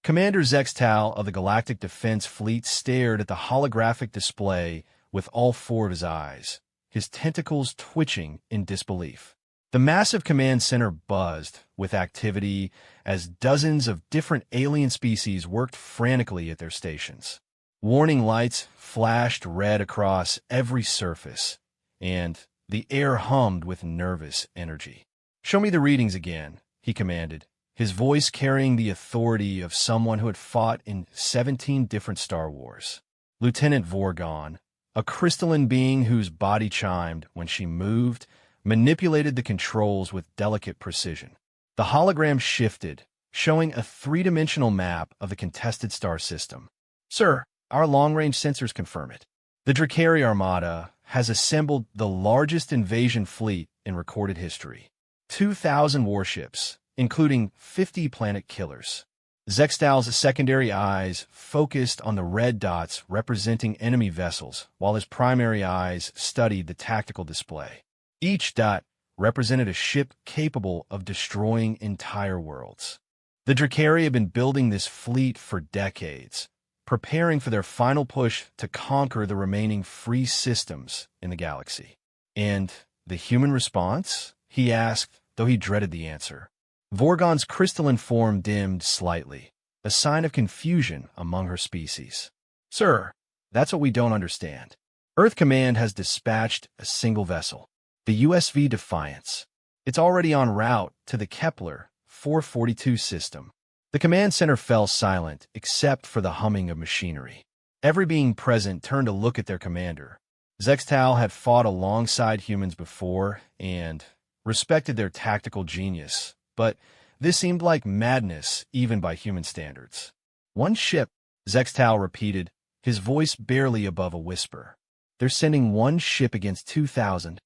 Commander Zextal of the Galactic Defense Fleet stared at the holographic display with all four of his eyes, his tentacles twitching in disbelief. The massive command center buzzed with activity as dozens of different alien species worked frantically at their stations. Warning lights flashed red across every surface, and the air hummed with nervous energy. "Show me the readings again," he commanded, his voice carrying the authority of someone who had fought in 17 different Star Wars. Lieutenant Vorgon, a crystalline being whose body chimed when she moved, manipulated the controls with delicate precision. The hologram shifted, showing a three-dimensional map of the contested star system. "Sir, our long-range sensors confirm it. The Drakari Armada has assembled the largest invasion fleet in recorded history. 2,000 warships, including 50 planet killers." Zextal's secondary eyes focused on the red dots representing enemy vessels, while his primary eyes studied the tactical display. Each dot represented a ship capable of destroying entire worlds. The Drakari had been building this fleet for decades, preparing for their final push to conquer the remaining free systems in the galaxy. "And the human response?" he asked, though he dreaded the answer. Vorgon's crystalline form dimmed slightly, a sign of confusion among her species. "Sir, that's what we don't understand. Earth Command has dispatched a single vessel, the USV Defiance. It's already en route to the Kepler 442 system." The command center fell silent except for the humming of machinery. Every being present turned to look at their commander. Zextal had fought alongside humans before and respected their tactical genius, but this seemed like madness even by human standards. "One ship," Zextal repeated, his voice barely above a whisper. "They're sending one ship against 2,000.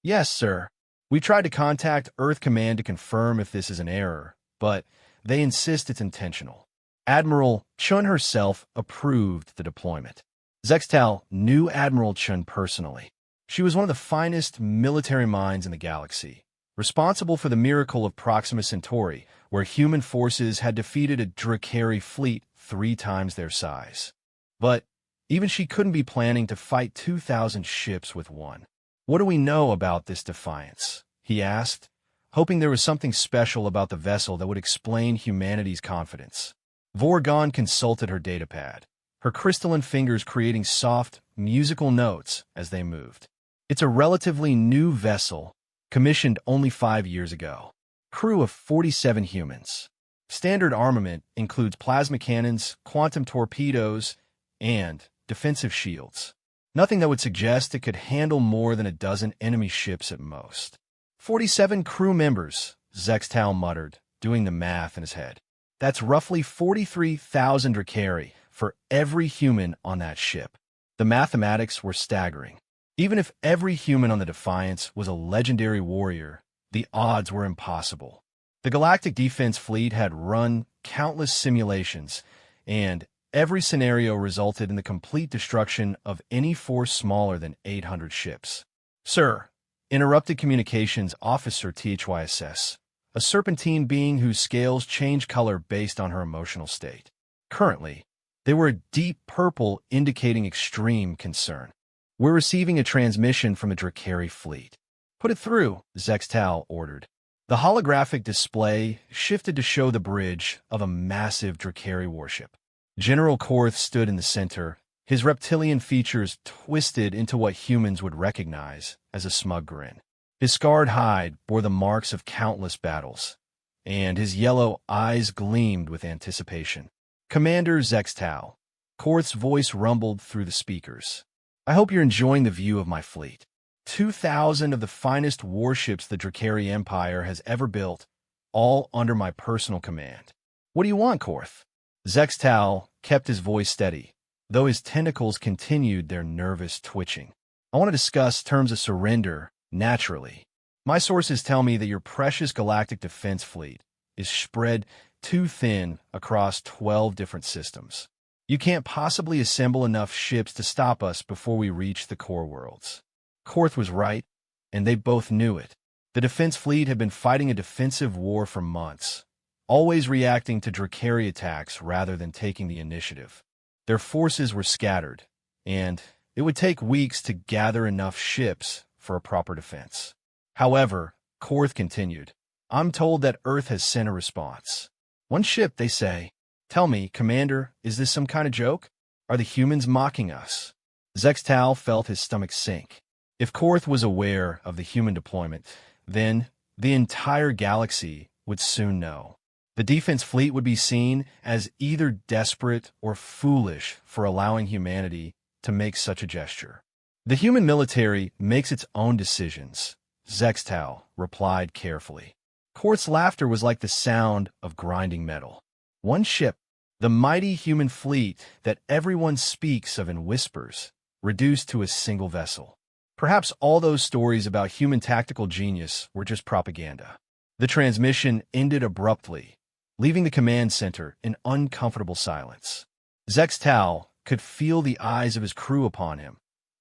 "Yes, sir. We tried to contact Earth Command to confirm if this is an error, but they insist it's intentional." Admiral Chun herself approved the deployment. Zextal knew Admiral Chun personally. She was one of the finest military minds in the galaxy, responsible for the miracle of Proxima Centauri, where human forces had defeated a Drakari fleet 3 times their size. But even she couldn't be planning to fight 2,000 ships with one. "What do we know about this Defiance?" he asked, hoping there was something special about the vessel that would explain humanity's confidence. Vorgon consulted her datapad, her crystalline fingers creating soft, musical notes as they moved. "It's a relatively new vessel, commissioned only 5 years ago. Crew of 47 humans. Standard armament includes plasma cannons, quantum torpedoes, and defensive shields. Nothing that would suggest it could handle more than a dozen enemy ships at most." 47 crew members, Zextal muttered, doing the math in his head. "That's roughly 43,000 Drakari for every human on that ship." The mathematics were staggering. Even if every human on the Defiance was a legendary warrior, the odds were impossible. The Galactic Defense Fleet had run countless simulations, and every scenario resulted in the complete destruction of any force smaller than 800 ships. "Sir," interrupted Communications Officer THYSS, a serpentine being whose scales change color based on her emotional state. Currently, they were a deep purple, indicating extreme concern. "We're receiving a transmission from the Drakari fleet." "Put it through," Zextal ordered. The holographic display shifted to show the bridge of a massive Drakari warship. General Korth stood in the center, his reptilian features twisted into what humans would recognize as a smug grin. His scarred hide bore the marks of countless battles, and his yellow eyes gleamed with anticipation. "Commander Zextal," Korth's voice rumbled through the speakers. "I hope you're enjoying the view of my fleet. 2,000 of the finest warships the Drakari Empire has ever built, all under my personal command." "What do you want, Korth?" Zextal kept his voice steady, though his tentacles continued their nervous twitching. "I want to discuss terms of surrender, naturally. My sources tell me that your precious Galactic Defense Fleet is spread too thin across 12 different systems. You can't possibly assemble enough ships to stop us before we reach the core worlds." Korth was right, and they both knew it. The Defense Fleet had been fighting a defensive war for months, always reacting to Drakari attacks rather than taking the initiative. Their forces were scattered, and it would take weeks to gather enough ships for a proper defense. However, Korth continued, I'm told that Earth has sent a response. One ship, they say. Tell me, Commander, is this some kind of joke? Are the humans mocking us? Zextal felt his stomach sink. If Korth was aware of the human deployment, then the entire galaxy would soon know. The defense fleet would be seen as either desperate or foolish for allowing humanity to make such a gesture. The human military makes its own decisions, Zextal replied carefully. Korth's laughter was like the sound of grinding metal. One ship, the mighty human fleet that everyone speaks of in whispers, reduced to a single vessel. Perhaps all those stories about human tactical genius were just propaganda. The transmission ended abruptly, leaving the command center in uncomfortable silence. Zextal could feel the eyes of his crew upon him,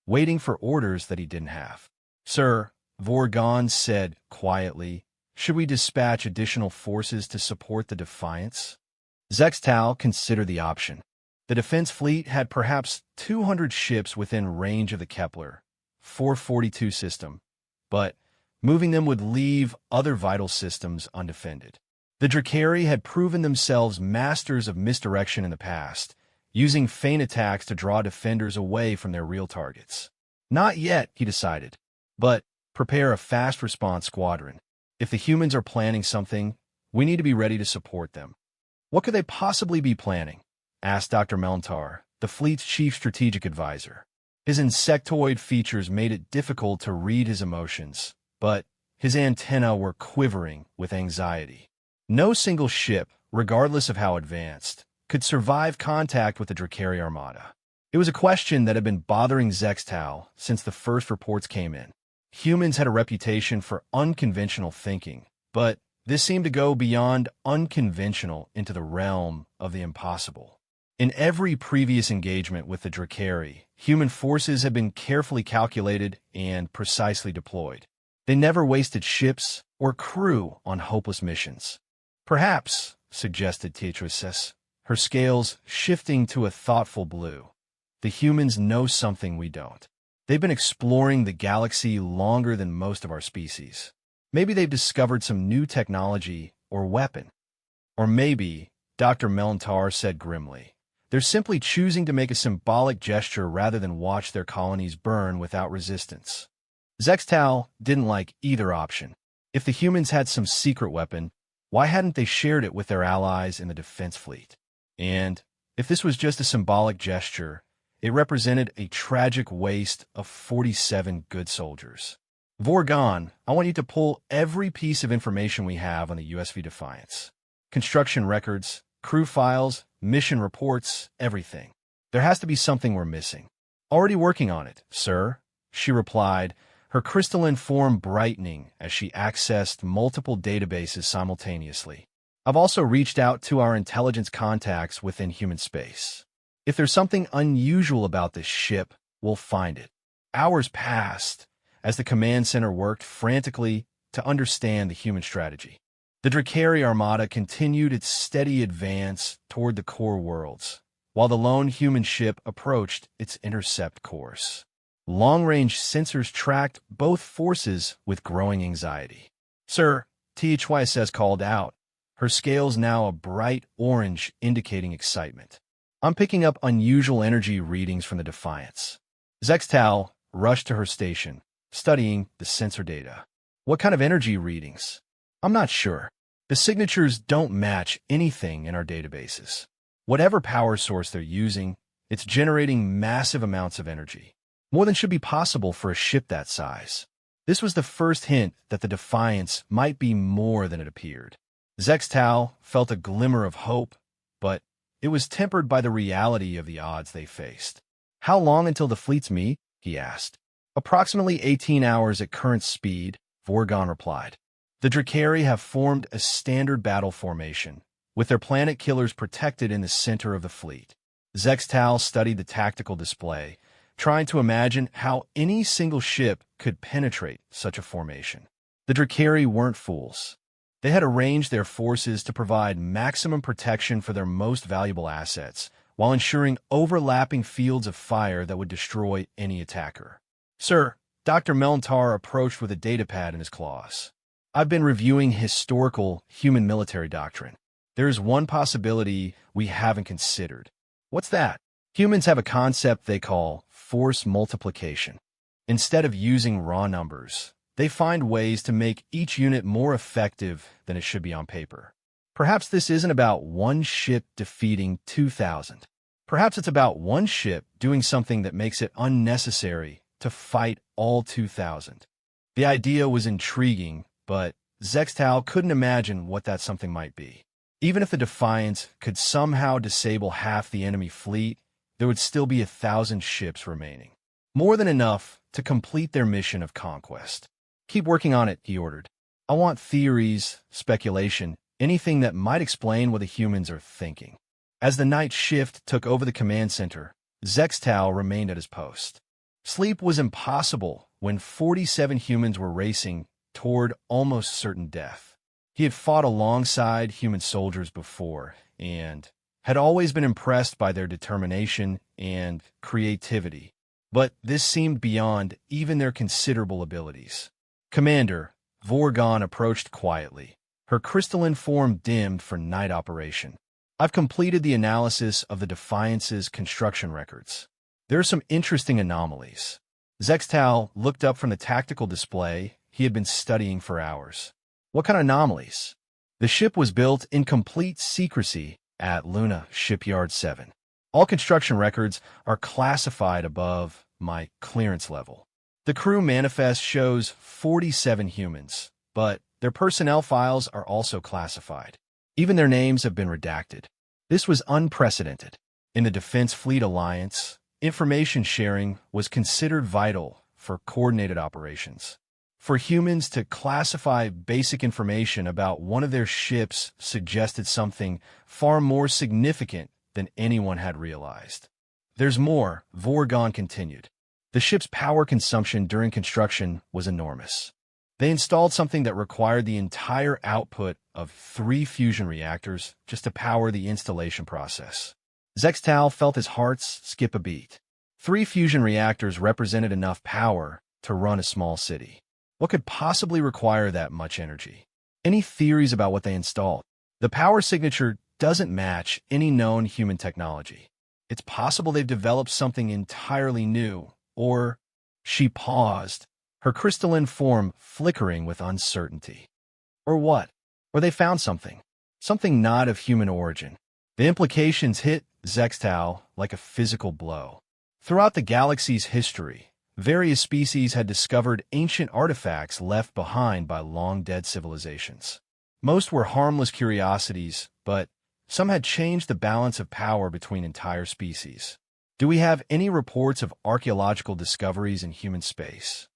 waiting for orders that he didn't have. Sir, Vorgon said quietly, should we dispatch additional forces to support the Defiance? Zextal considered the option. The defense fleet had perhaps 200 ships within range of the Kepler 442 system, but moving them would leave other vital systems undefended. The Drakari had proven themselves masters of misdirection in the past, using feint attacks to draw defenders away from their real targets. Not yet, he decided, but prepare a fast response squadron. If the humans are planning something, we need to be ready to support them. What could they possibly be planning? Asked Dr. Melantar, the fleet's chief strategic advisor. His insectoid features made it difficult to read his emotions, but his antennae were quivering with anxiety. No single ship, regardless of how advanced, could survive contact with the Drakari Armada. It was a question that had been bothering Zextal since the first reports came in. Humans had a reputation for unconventional thinking, but this seemed to go beyond unconventional into the realm of the impossible. In every previous engagement with the Drakari, human forces had been carefully calculated and precisely deployed. They never wasted ships or crew on hopeless missions. Perhaps, suggested Teatrices, her scales shifting to a thoughtful blue, the humans know something we don't. They've been exploring the galaxy longer than most of our species. Maybe they've discovered some new technology or weapon. Or maybe, Dr. Melantar said grimly, they're simply choosing to make a symbolic gesture rather than watch their colonies burn without resistance. Zextal didn't like either option. If the humans had some secret weapon, why hadn't they shared it with their allies in the defense fleet? And if this was just a symbolic gesture, it represented a tragic waste of 47 good soldiers. Vorgon, I want you to pull every piece of information we have on the USV Defiance. Construction records, crew files, mission reports, everything. There has to be something we're missing. Already working on it, sir, she replied, her crystalline form brightening as she accessed multiple databases simultaneously. I've also reached out to our intelligence contacts within human space. If there's something unusual about this ship, we'll find it. Hours passed as the command center worked frantically to understand the human strategy. The Drakari Armada continued its steady advance toward the core worlds, while the lone human ship approached its intercept course. Long-range sensors tracked both forces with growing anxiety. Sir, THYSS called out, her scales now a bright orange indicating excitement. I'm picking up unusual energy readings from the Defiance. Zextal rushed to her station, studying the sensor data. What kind of energy readings? I'm not sure. The signatures don't match anything in our databases. Whatever power source they're using, it's generating massive amounts of energy. More than should be possible for a ship that size. This was the first hint that the Defiance might be more than it appeared. Zextal felt a glimmer of hope, but it was tempered by the reality of the odds they faced. How long until the fleets meet? He asked. Approximately 18 hours at current speed, Vorgon replied. The Drakari have formed a standard battle formation, with their planet killers protected in the center of the fleet. Zextal studied the tactical display, trying to imagine how any single ship could penetrate such a formation. The Drakari weren't fools. They had arranged their forces to provide maximum protection for their most valuable assets, while ensuring overlapping fields of fire that would destroy any attacker. Sir, Dr. Melantar approached with a datapad in his claws. I've been reviewing historical human military doctrine. There is one possibility we haven't considered. What's that? Humans have a concept they call force multiplication. Instead of using raw numbers, they find ways to make each unit more effective than it should be on paper. Perhaps this isn't about one ship defeating 2,000. Perhaps it's about one ship doing something that makes it unnecessary to fight all 2,000. The idea was intriguing, but Zextal couldn't imagine what that something might be. Even if the Defiance could somehow disable half the enemy fleet, there would still be 1,000 ships remaining. More than enough to complete their mission of conquest. Keep working on it, he ordered. I want theories, speculation, anything that might explain what the humans are thinking. As the night shift took over the command center, Zextal remained at his post. Sleep was impossible when 47 humans were racing toward almost certain death. He had fought alongside human soldiers before and had always been impressed by their determination and creativity. But this seemed beyond even their considerable abilities. Commander, Vorgon approached quietly, her crystalline form dimmed for night operation. I've completed the analysis of the Defiance's construction records. There are some interesting anomalies. Zextal looked up from the tactical display he had been studying for hours. What kind of anomalies? The ship was built in complete secrecy at Luna Shipyard 7. All construction records are classified above my clearance level. The crew manifest shows 47 humans, but their personnel files are also classified. Even their names have been redacted. This was unprecedented. In the Defense Fleet Alliance, information sharing was considered vital for coordinated operations. For humans to classify basic information about one of their ships suggested something far more significant than anyone had realized. There's more, Vorgon continued. The ship's power consumption during construction was enormous. They installed something that required the entire output of 3 fusion reactors just to power the installation process. Zextal felt his heart skip a beat. 3 fusion reactors represented enough power to run a small city. What could possibly require that much energy? Any theories about what they installed? The power signature doesn't match any known human technology. It's possible they've developed something entirely new, or... She paused, her crystalline form flickering with uncertainty. Or what? Or they found something. Something not of human origin. The implications hit Zextal like a physical blow. Throughout the galaxy's history, various species had discovered ancient artifacts left behind by long-dead civilizations. Most were harmless curiosities, but some had changed the balance of power between entire species. Do we have any reports of archaeological discoveries in human space?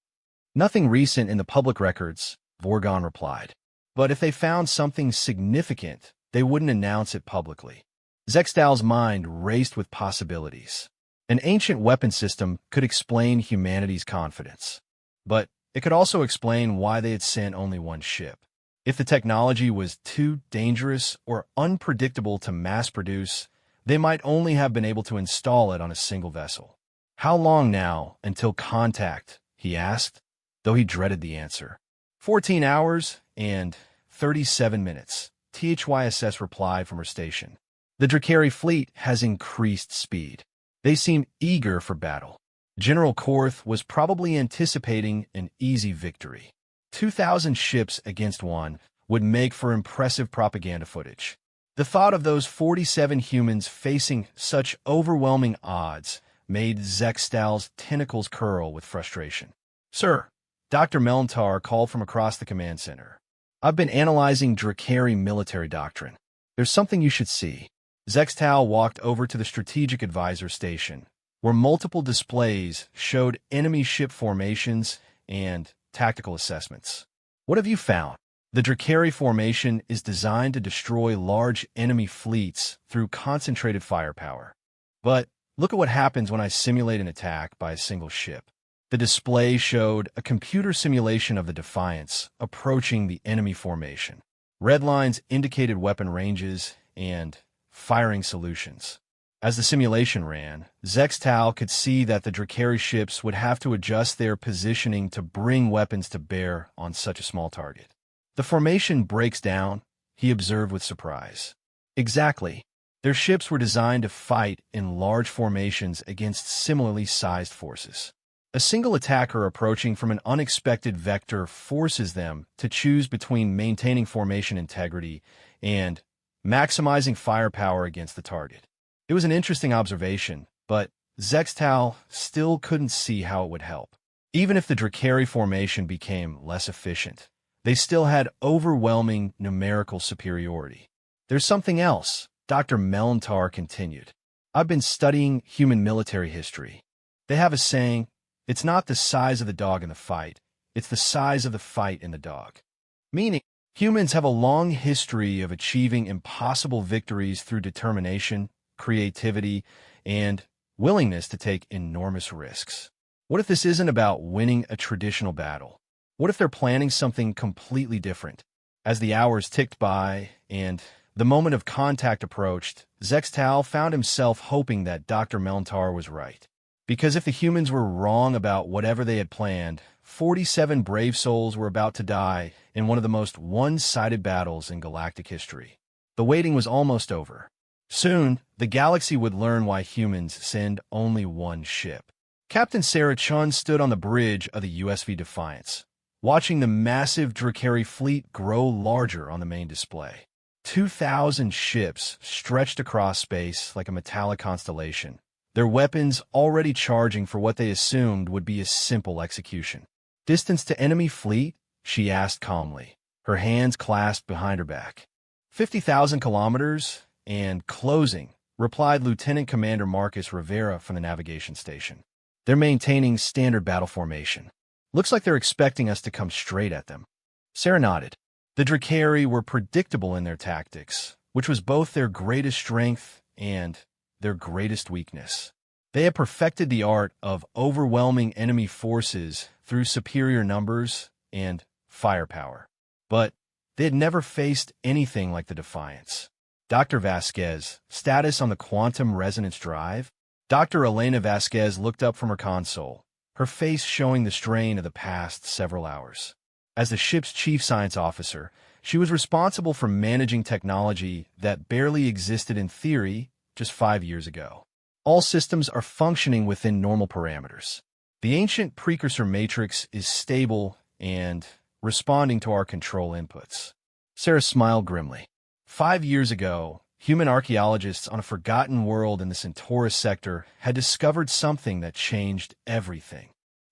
Nothing recent in the public records, Vorgon replied. But if they found something significant, they wouldn't announce it publicly. Zextal's mind raced with possibilities. An ancient weapon system could explain humanity's confidence. But it could also explain why they had sent only one ship. If the technology was too dangerous or unpredictable to mass-produce, they might only have been able to install it on a single vessel. How long now until contact, he asked, though he dreaded the answer. 14 hours and 37 minutes, THYSS replied from her station. The Drakari fleet has increased speed. They seem eager for battle. General Korth was probably anticipating an easy victory. 2,000 ships against one would make for impressive propaganda footage. The thought of those 47 humans facing such overwhelming odds made Zextal's tentacles curl with frustration. Sir, Dr. Melantar called from across the command center. I've been analyzing Drakari military doctrine. There's something you should see. Zextal walked over to the strategic advisor station, where multiple displays showed enemy ship formations and tactical assessments. What have you found? The Drakari formation is designed to destroy large enemy fleets through concentrated firepower. But look at what happens when I simulate an attack by a single ship. The display showed a computer simulation of the Defiance approaching the enemy formation. Red lines indicated weapon ranges and firing solutions. As the simulation ran, Zextal could see that the Drakari ships would have to adjust their positioning to bring weapons to bear on such a small target. The formation breaks down, he observed with surprise. Exactly. Their ships were designed to fight in large formations against similarly sized forces. A single attacker approaching from an unexpected vector forces them to choose between maintaining formation integrity and maximizing firepower against the target. It was an interesting observation, but Zextal still couldn't see how it would help. Even if the Drakari formation became less efficient, they still had overwhelming numerical superiority. There's something else, Dr. Melantar continued. I've been studying human military history. They have a saying, it's not the size of the dog in the fight, it's the size of the fight in the dog. Meaning, humans have a long history of achieving impossible victories through determination, creativity, and willingness to take enormous risks. What if this isn't about winning a traditional battle? What if they're planning something completely different? As the hours ticked by and the moment of contact approached, Zextal found himself hoping that Dr. Melantar was right. Because if the humans were wrong about whatever they had planned, 47 brave souls were about to die in one of the most one-sided battles in galactic history. The waiting was almost over. Soon, the galaxy would learn why humans send only one ship. Captain Sarah Chun stood on the bridge of the USV Defiance, watching the massive Drakari fleet grow larger on the main display. 2,000 ships stretched across space like a metallic constellation, their weapons already charging for what they assumed would be a simple execution. Distance to enemy fleet? She asked calmly, her hands clasped behind her back. 50,000 kilometers? And closing, replied Lieutenant Commander Marcus Rivera from the navigation station. They're maintaining standard battle formation. Looks like they're expecting us to come straight at them. Sarah nodded. The Drakari were predictable in their tactics, which was both their greatest strength and their greatest weakness. They had perfected the art of overwhelming enemy forces through superior numbers and firepower. But they had never faced anything like the Defiance. Dr. Vasquez, status on the quantum resonance drive? Dr. Elena Vasquez looked up from her console, her face showing the strain of the past several hours. As the ship's chief science officer, she was responsible for managing technology that barely existed in theory just 5 years ago. All systems are functioning within normal parameters. The ancient precursor matrix is stable and responding to our control inputs. Sarah smiled grimly. 5 years ago, human archaeologists on a forgotten world in the Centaurus sector had discovered something that changed everything.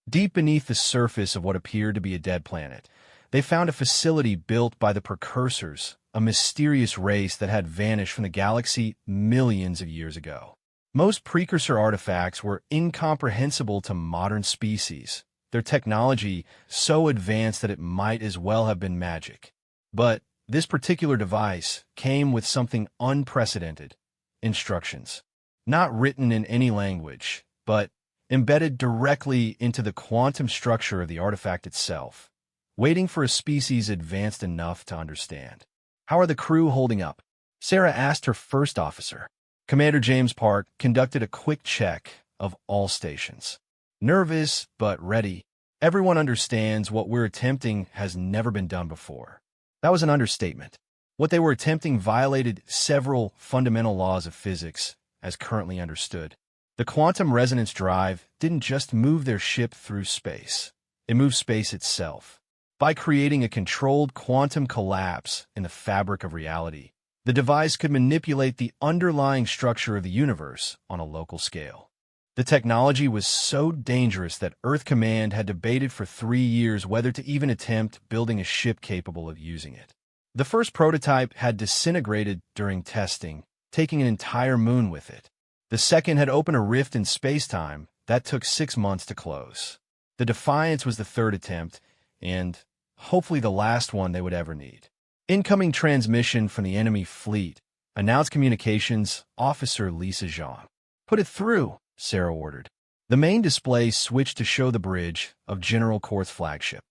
Deep beneath the surface of what appeared to be a dead planet, they found a facility built by the precursors, a mysterious race that had vanished from the galaxy millions of years ago. Most precursor artifacts were incomprehensible to modern species, their technology so advanced that it might as well have been magic. But this particular device came with something unprecedented: instructions. Not written in any language, but embedded directly into the quantum structure of the artifact itself, waiting for a species advanced enough to understand. How are the crew holding up? Sarah asked her first officer. Commander James Park conducted a quick check of all stations. Nervous, but ready. Everyone understands what we're attempting has never been done before. That was an understatement. What they were attempting violated several fundamental laws of physics, as currently understood. The quantum resonance drive didn't just move their ship through space. It moved space itself. By creating a controlled quantum collapse in the fabric of reality, the device could manipulate the underlying structure of the universe on a local scale. The technology was so dangerous that Earth Command had debated for 3 years whether to even attempt building a ship capable of using it. The first prototype had disintegrated during testing, taking an entire moon with it. The second had opened a rift in space-time that took 6 months to close. The Defiance was the third attempt, and hopefully the last one they would ever need. Incoming transmission from the enemy fleet, announced Communications Officer Lisa Zhang. Put it through, Sarah ordered. The main display switched to show the bridge of General Korth's flagship.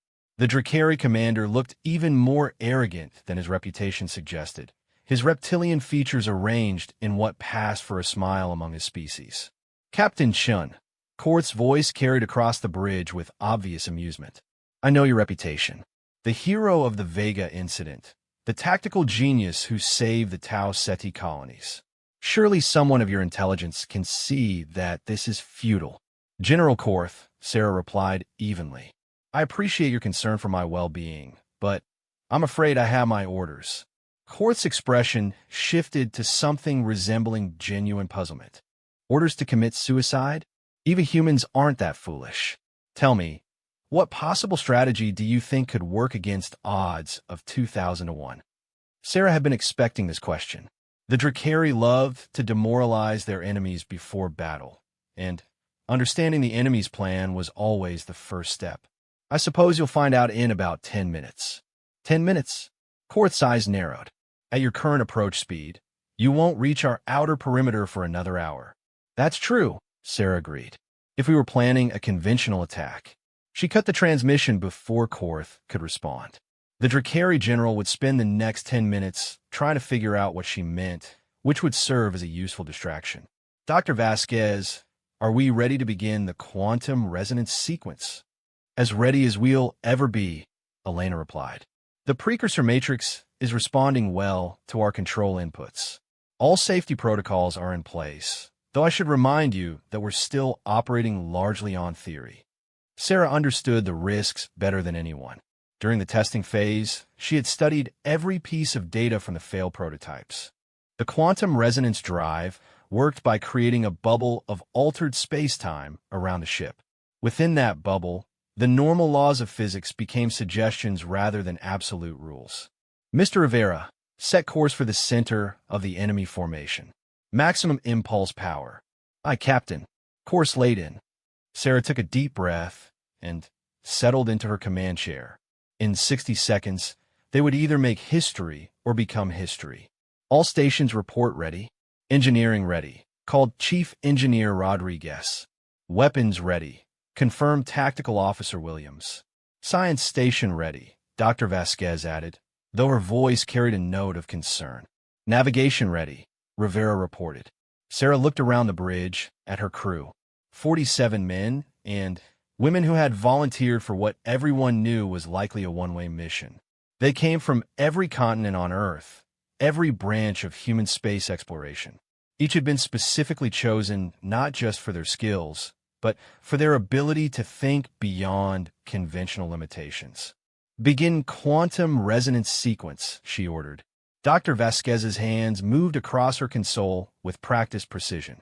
The Drakari commander looked even more arrogant than his reputation suggested, his reptilian features arranged in what passed for a smile among his species. Captain Chun, Korth's voice carried across the bridge with obvious amusement. I know your reputation. The hero of the Vega incident, the tactical genius who saved the Tau Ceti colonies. Surely someone of your intelligence can see that this is futile. General Korth, Sarah replied evenly. I appreciate your concern for my well-being, but I'm afraid I have my orders. Korth's expression shifted to something resembling genuine puzzlement. Orders to commit suicide? Even humans aren't that foolish. Tell me, what possible strategy do you think could work against odds of 2,000 to 1? Sarah had been expecting this question. The Drakari loved to demoralize their enemies before battle, and understanding the enemy's plan was always the first step. I suppose you'll find out in about 10 minutes. 10 minutes? Korth's eyes narrowed. At your current approach speed, you won't reach our outer perimeter for another hour. That's true, Sarah agreed. If we were planning a conventional attack. She cut the transmission before Korth could respond. The Drakari general would spend the next 10 minutes trying to figure out what she meant, which would serve as a useful distraction. Dr. Vasquez, are we ready to begin the quantum resonance sequence? As ready as we'll ever be, Elena replied. The precursor matrix is responding well to our control inputs. All safety protocols are in place, though I should remind you that we're still operating largely on theory. Sarah understood the risks better than anyone. During the testing phase, she had studied every piece of data from the failed prototypes. The quantum resonance drive worked by creating a bubble of altered space-time around the ship. Within that bubble, the normal laws of physics became suggestions rather than absolute rules. Mr. Rivera, set course for the center of the enemy formation. Maximum impulse power. Aye, Captain. Course laid in. Sarah took a deep breath and settled into her command chair. In 60 seconds, they would either make history or become history. All stations report ready. Engineering ready. Called Chief Engineer Rodriguez. Weapons ready. Confirmed Tactical Officer Williams. Science Station ready, Dr. Vasquez added, though her voice carried a note of concern. Navigation ready, Rivera reported. Sarah looked around the bridge at her crew. 47 men and women who had volunteered for what everyone knew was likely a one-way mission. They came from every continent on Earth, every branch of human space exploration. Each had been specifically chosen not just for their skills, but for their ability to think beyond conventional limitations. Begin quantum resonance sequence, she ordered. Dr. Vasquez's hands moved across her console with practiced precision.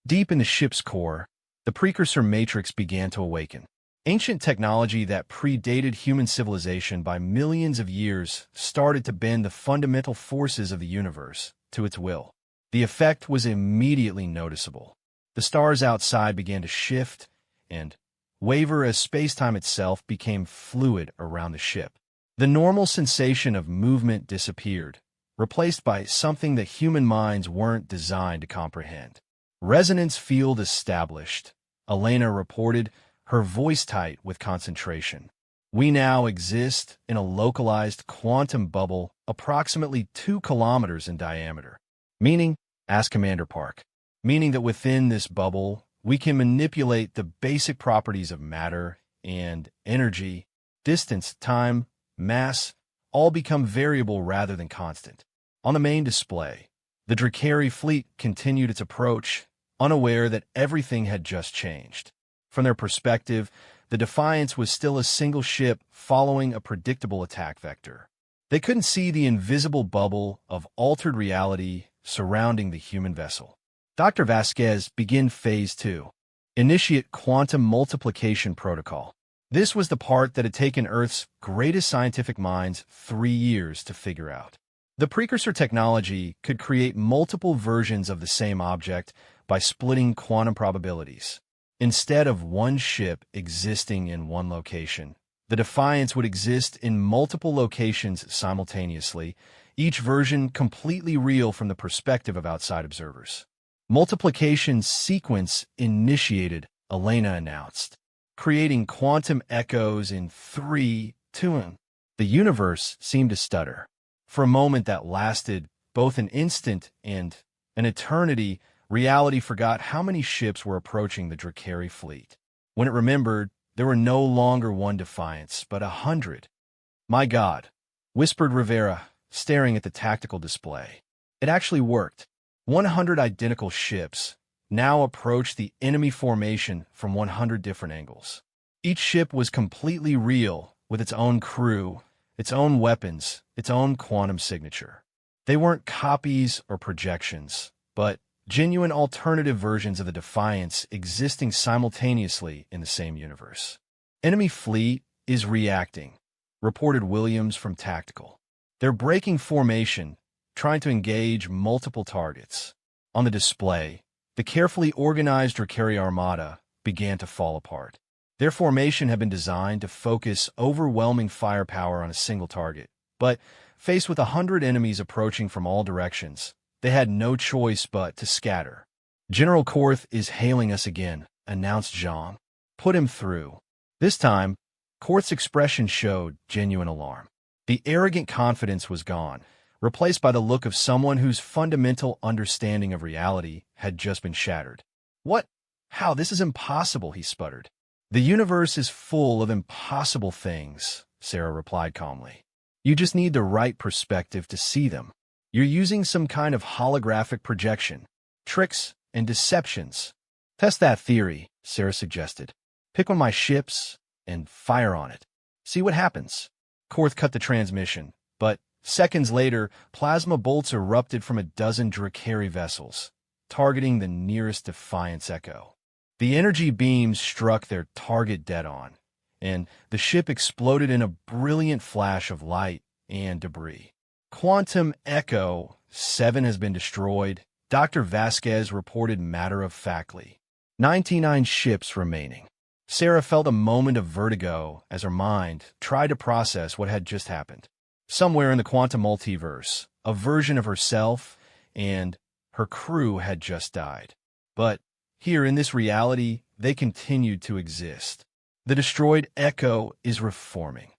Deep in the ship's core, the precursor matrix began to awaken. Ancient technology that predated human civilization by millions of years started to bend the fundamental forces of the universe to its will. The effect was immediately noticeable. The stars outside began to shift and waver as space-time itself became fluid around the ship. The normal sensation of movement disappeared, replaced by something that human minds weren't designed to comprehend. Resonance field established, Elena reported, her voice tight with concentration. We now exist in a localized quantum bubble approximately 2 kilometers in diameter. Meaning, asked Commander Park. Meaning that within this bubble, we can manipulate the basic properties of matter and energy, distance, time, mass, all become variable rather than constant. On the main display, the Drakari fleet continued its approach, unaware that everything had just changed. From their perspective, the Defiance was still a single ship following a predictable attack vector. They couldn't see the invisible bubble of altered reality surrounding the human vessel. Dr. Vasquez, begin Phase 2. Initiate Quantum Multiplication Protocol. This was the part that had taken Earth's greatest scientific minds 3 years to figure out. The precursor technology could create multiple versions of the same object by splitting quantum probabilities. Instead of one ship existing in one location, the Defiance would exist in multiple locations simultaneously, each version completely real from the perspective of outside observers. Multiplication sequence initiated, Elena announced, creating quantum echoes in 3, to him. The universe seemed to stutter. For a moment that lasted both an instant and an eternity, reality forgot how many ships were approaching the Drakari fleet. When it remembered, there were no longer one Defiance, but 100. "My God," whispered Rivera, staring at the tactical display. It actually worked. 100 identical ships now approached the enemy formation from 100 different angles. Each ship was completely real, with its own crew, its own weapons, its own quantum signature. They weren't copies or projections, but genuine alternative versions of the Defiance existing simultaneously in the same universe. "Enemy fleet is reacting," reported Williams from Tactical. "They're breaking formation, trying to engage multiple targets." On the display, the carefully organized Drakari armada began to fall apart. Their formation had been designed to focus overwhelming firepower on a single target, but faced with 100 enemies approaching from all directions, they had no choice but to scatter. "General Korth is hailing us again," announced Jean. "Put him through." This time, Korth's expression showed genuine alarm. The arrogant confidence was gone, replaced by the look of someone whose fundamental understanding of reality had just been shattered. "What? How? This is impossible," he sputtered. "The universe is full of impossible things," Sarah replied calmly. "You just need the right perspective to see them. You're using some kind of holographic projection, tricks, and deceptions." "Test that theory," Sarah suggested. "Pick one of my ships and fire on it. See what happens." Korth cut the transmission, but seconds later, plasma bolts erupted from a dozen Drakari vessels, targeting the nearest Defiance Echo. The energy beams struck their target dead-on, and the ship exploded in a brilliant flash of light and debris. "Quantum Echo 7 has been destroyed," Dr. Vasquez reported matter-of-factly. 99 ships remaining. Sarah felt a moment of vertigo as her mind tried to process what had just happened. Somewhere in the quantum multiverse, a version of herself and her crew had just died. But here in this reality, they continued to exist. "The destroyed Echo is reforming,"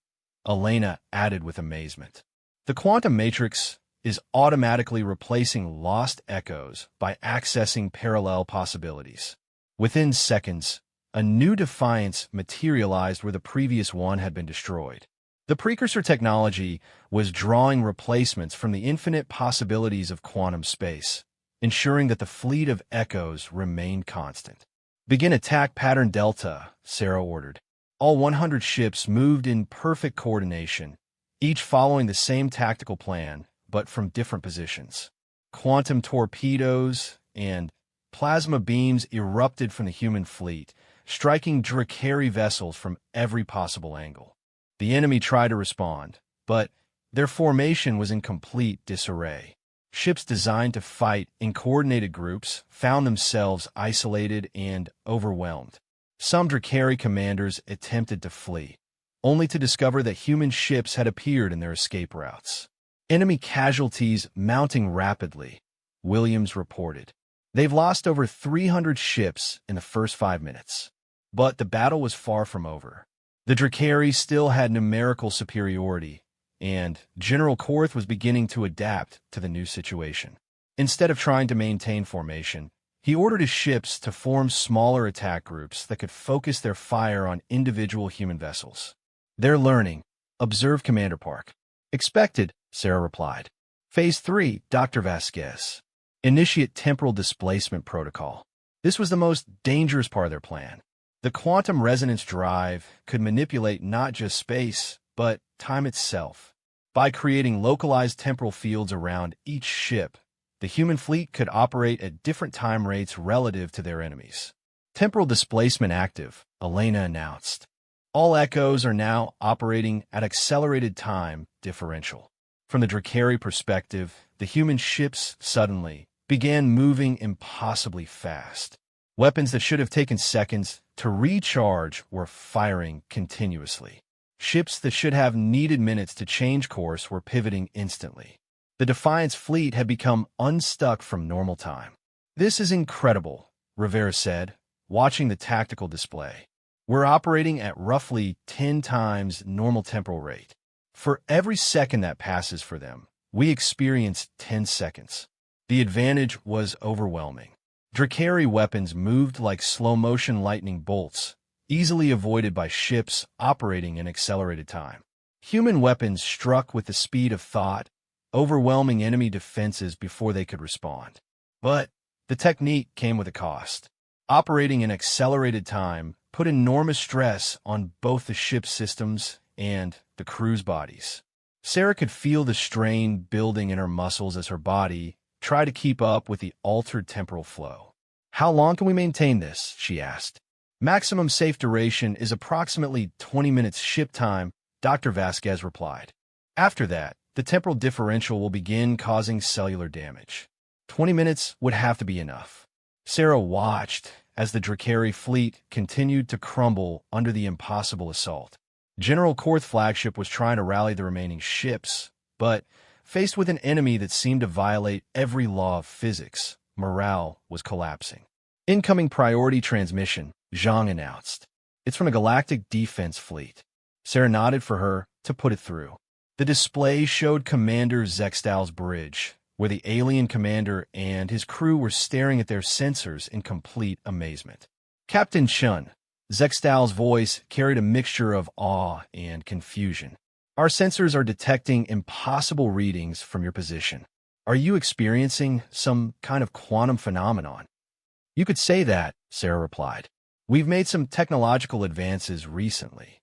Elena added with amazement. "The quantum matrix is automatically replacing lost echoes by accessing parallel possibilities." Within seconds, a new Defiance materialized where the previous one had been destroyed. The precursor technology was drawing replacements from the infinite possibilities of quantum space, ensuring that the fleet of Echoes remained constant. "Begin attack pattern Delta," Sarah ordered. All 100 ships moved in perfect coordination, each following the same tactical plan, but from different positions. Quantum torpedoes and plasma beams erupted from the human fleet, striking Drakari vessels from every possible angle. The enemy tried to respond, but their formation was in complete disarray. Ships designed to fight in coordinated groups found themselves isolated and overwhelmed. Some Drakari commanders attempted to flee, only to discover that human ships had appeared in their escape routes. "Enemy casualties mounting rapidly," Williams reported. "They've lost over 300 ships in the first 5 minutes." But the battle was far from over. The Drakari still had numerical superiority, and General Korth was beginning to adapt to the new situation. Instead of trying to maintain formation, he ordered his ships to form smaller attack groups that could focus their fire on individual human vessels. "They're learning," observed Commander Park. "Expected," Sarah replied. "Phase 3, Dr. Vasquez. Initiate temporal displacement protocol." This was the most dangerous part of their plan. The quantum resonance drive could manipulate not just space, but time itself. By creating localized temporal fields around each ship, the human fleet could operate at different time rates relative to their enemies. "Temporal displacement active," Elena announced. "All Echoes are now operating at accelerated time differential." From the Drakari perspective, the human ships suddenly began moving impossibly fast. Weapons that should have taken seconds to recharge were firing continuously. Ships that should have needed minutes to change course were pivoting instantly. The Defiance fleet had become unstuck from normal time. "This is incredible," Rivera said, watching the tactical display. We're operating at roughly 10 times normal temporal rate. For every second that passes for them, we experience 10 seconds. The advantage was overwhelming. Drakari weapons moved like slow-motion lightning bolts, easily avoided by ships operating in accelerated time. Human weapons struck with the speed of thought, overwhelming enemy defenses before they could respond. But the technique came with a cost. Operating in accelerated time put enormous stress on both the ship's systems and the crew's bodies. Sarah could feel the strain building in her muscles as her body tried to keep up with the altered temporal flow. "How long can we maintain this?" she asked. "Maximum safe duration is approximately 20 minutes ship time," Dr. Vasquez replied. "After that, the temporal differential will begin causing cellular damage. 20 minutes would have to be enough." Sarah watched as the Drakari fleet continued to crumble under the impossible assault. General Korth's flagship was trying to rally the remaining ships, but faced with an enemy that seemed to violate every law of physics, morale was collapsing. "Incoming priority transmission," Zhang announced. "It's from a galactic defense fleet." Sarah nodded for her to put it through. The display showed Commander Zextal's bridge, where the alien commander and his crew were staring at their sensors in complete amazement. "Captain Shun," Zextal's voice carried a mixture of awe and confusion. "Our sensors are detecting impossible readings from your position. Are you experiencing some kind of quantum phenomenon?" "You could say that," Sarah replied. "We've made some technological advances recently."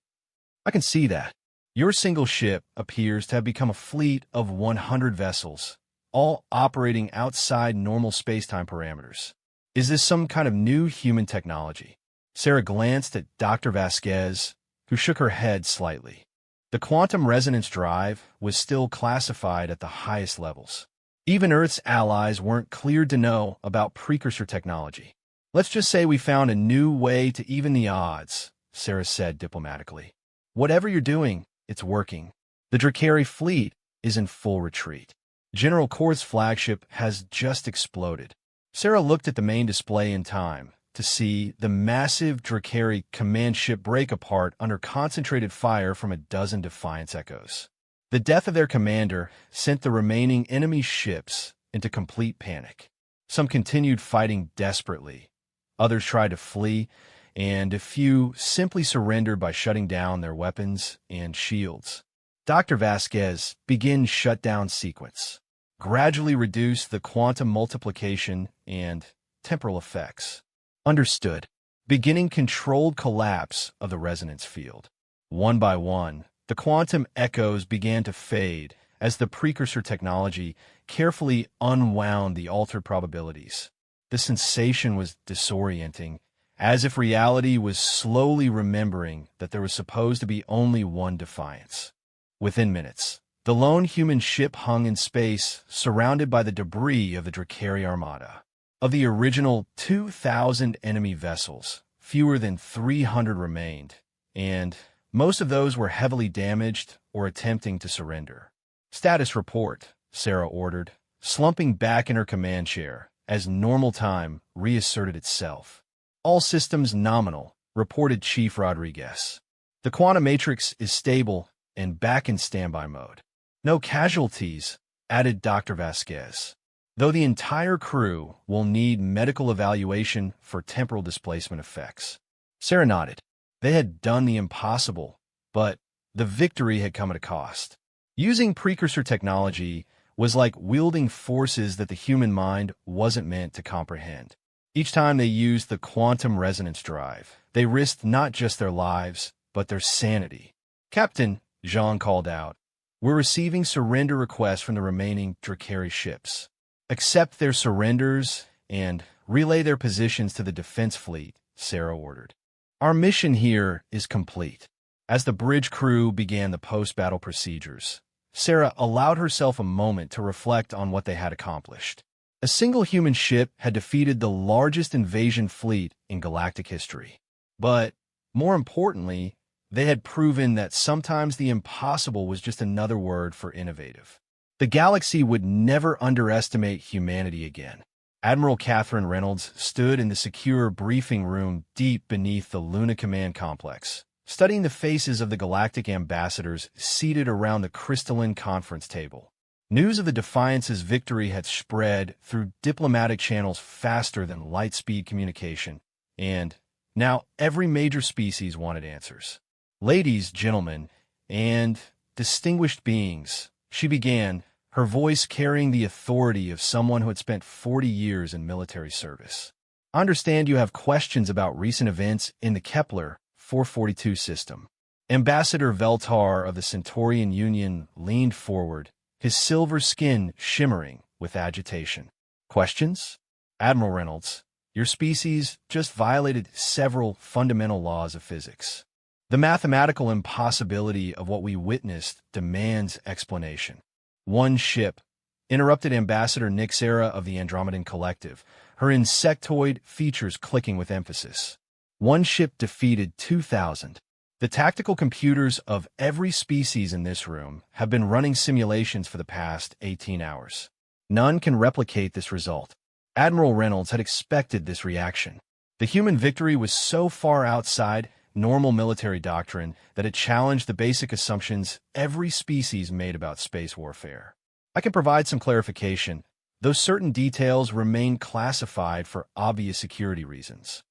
"I can see that. Your single ship appears to have become a fleet of 100 vessels, all operating outside normal space-time parameters. Is this some kind of new human technology?" Sarah glanced at Dr. Vasquez, who shook her head slightly. The quantum resonance drive was still classified at the highest levels. Even Earth's allies weren't cleared to know about precursor technology. "Let's just say we found a new way to even the odds," Sarah said diplomatically. "Whatever you're doing, it's working. The Drakari fleet is in full retreat. General Korth's flagship has just exploded." Sarah looked at the main display in time to see the massive Drakari command ship break apart under concentrated fire from a dozen Defiance echoes. The death of their commander sent the remaining enemy ships into complete panic. Some continued fighting desperately, others tried to flee, and a few simply surrendered by shutting down their weapons and shields. Dr. Vasquez began shutdown sequence. Gradually reduce the quantum multiplication and temporal effects. Understood. Beginning controlled collapse of the resonance field. One by one, the quantum echoes began to fade as the precursor technology carefully unwound the altered probabilities. The sensation was disorienting, as if reality was slowly remembering that there was supposed to be only one Defiance. Within minutes, the lone human ship hung in space, surrounded by the debris of the Drakari Armada. Of the original 2,000 enemy vessels, fewer than 300 remained, and most of those were heavily damaged or attempting to surrender. "Status report," Sarah ordered, slumping back in her command chair as normal time reasserted itself. "All systems nominal," reported Chief Rodriguez. "The quantum matrix is stable and back in standby mode." "No casualties," added Dr. Vasquez. "Though the entire crew will need medical evaluation for temporal displacement effects." Sarah nodded. They had done the impossible, but the victory had come at a cost. Using precursor technology was like wielding forces that the human mind wasn't meant to comprehend. Each time they used the quantum resonance drive, they risked not just their lives, but their sanity. "Captain," Zhang called out, "we're receiving surrender requests from the remaining Drakari ships. Accept their surrenders and relay their positions to the defense fleet," Sarah ordered. "Our mission here is complete." As the bridge crew began the post-battle procedures, Sarah allowed herself a moment to reflect on what they had accomplished. A single human ship had defeated the largest invasion fleet in galactic history. But, more importantly, they had proven that sometimes the impossible was just another word for innovative. The galaxy would never underestimate humanity again. Admiral Catherine Reynolds stood in the secure briefing room deep beneath the Luna Command complex, studying the faces of the galactic ambassadors seated around the crystalline conference table. News of the Defiance's victory had spread through diplomatic channels faster than light-speed communication, and now every major species wanted answers. Ladies, gentlemen, and distinguished beings, she began, her voice carrying the authority of someone who had spent 40 years in military service. I understand you have questions about recent events in the Kepler 442 system. Ambassador Veltar of the Centaurian Union leaned forward, his silver skin shimmering with agitation. Questions? Admiral Reynolds, your species just violated several fundamental laws of physics. The mathematical impossibility of what we witnessed demands explanation. One ship, interrupted Ambassador Nixera of the Andromedan Collective, her insectoid features clicking with emphasis. One ship defeated 2,000. The tactical computers of every species in this room have been running simulations for the past 18 hours. None can replicate this result. Admiral Reynolds had expected this reaction. The human victory was so far outside normal military doctrine that it challenged the basic assumptions every species made about space warfare. I can provide some clarification, though certain details remain classified for obvious security reasons.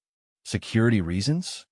Security reasons?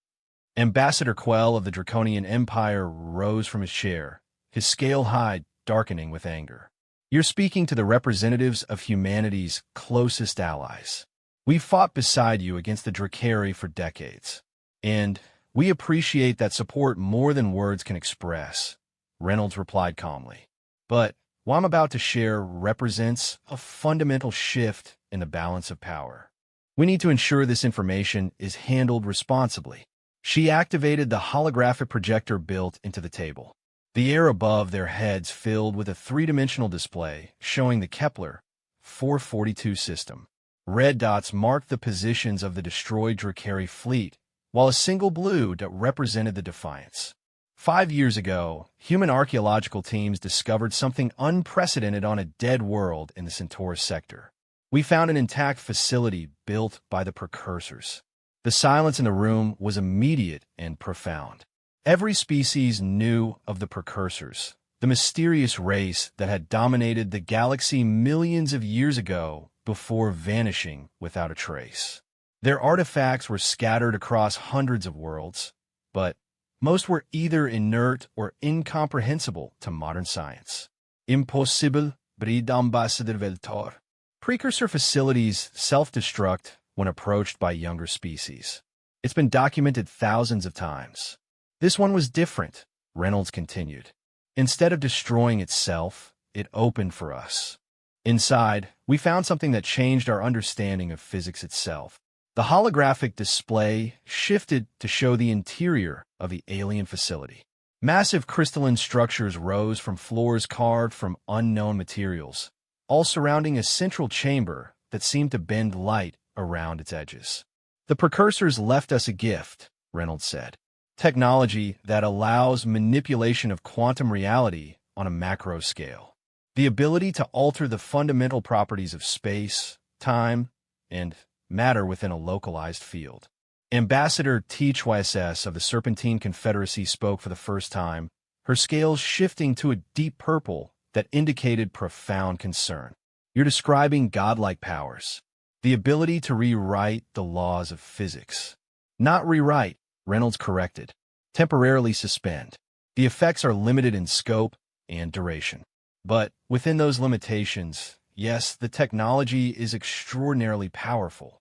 Ambassador Quell of the Draconian Empire rose from his chair, his scale hide darkening with anger. You're speaking to the representatives of humanity's closest allies. We've fought beside you against the Dracari for decades, and we appreciate that support more than words can express, Reynolds replied calmly. But what I'm about to share represents a fundamental shift in the balance of power. We need to ensure this information is handled responsibly. She activated the holographic projector built into the table. The air above their heads filled with a three-dimensional display showing the Kepler 442 system. Red dots marked the positions of the destroyed Dracari fleet, while a single blue dot represented the Defiance. 5 years ago, human archaeological teams discovered something unprecedented on a dead world in the Centaurus sector. We found an intact facility built by the precursors. The silence in the room was immediate and profound. Every species knew of the precursors, the mysterious race that had dominated the galaxy millions of years ago before vanishing without a trace. Their artifacts were scattered across hundreds of worlds, but most were either inert or incomprehensible to modern science. Impossible, breed Ambassador Veltar. Precursor facilities self-destruct when approached by younger species. It's been documented thousands of times. This one was different, Reynolds continued. Instead of destroying itself, it opened for us. Inside, we found something that changed our understanding of physics itself. The holographic display shifted to show the interior of the alien facility. Massive crystalline structures rose from floors carved from unknown materials, all surrounding a central chamber that seemed to bend light around its edges. The precursors left us a gift, Reynolds said. Technology that allows manipulation of quantum reality on a macro scale. The ability to alter the fundamental properties of space, time, and matter within a localized field. Ambassador HFY of the Serpentine Confederacy spoke for the first time, her scales shifting to a deep purple that indicated profound concern. You're describing godlike powers. The ability to rewrite the laws of physics. Not rewrite, Reynolds corrected. Temporarily suspend. The effects are limited in scope and duration. But within those limitations, yes, the technology is extraordinarily powerful.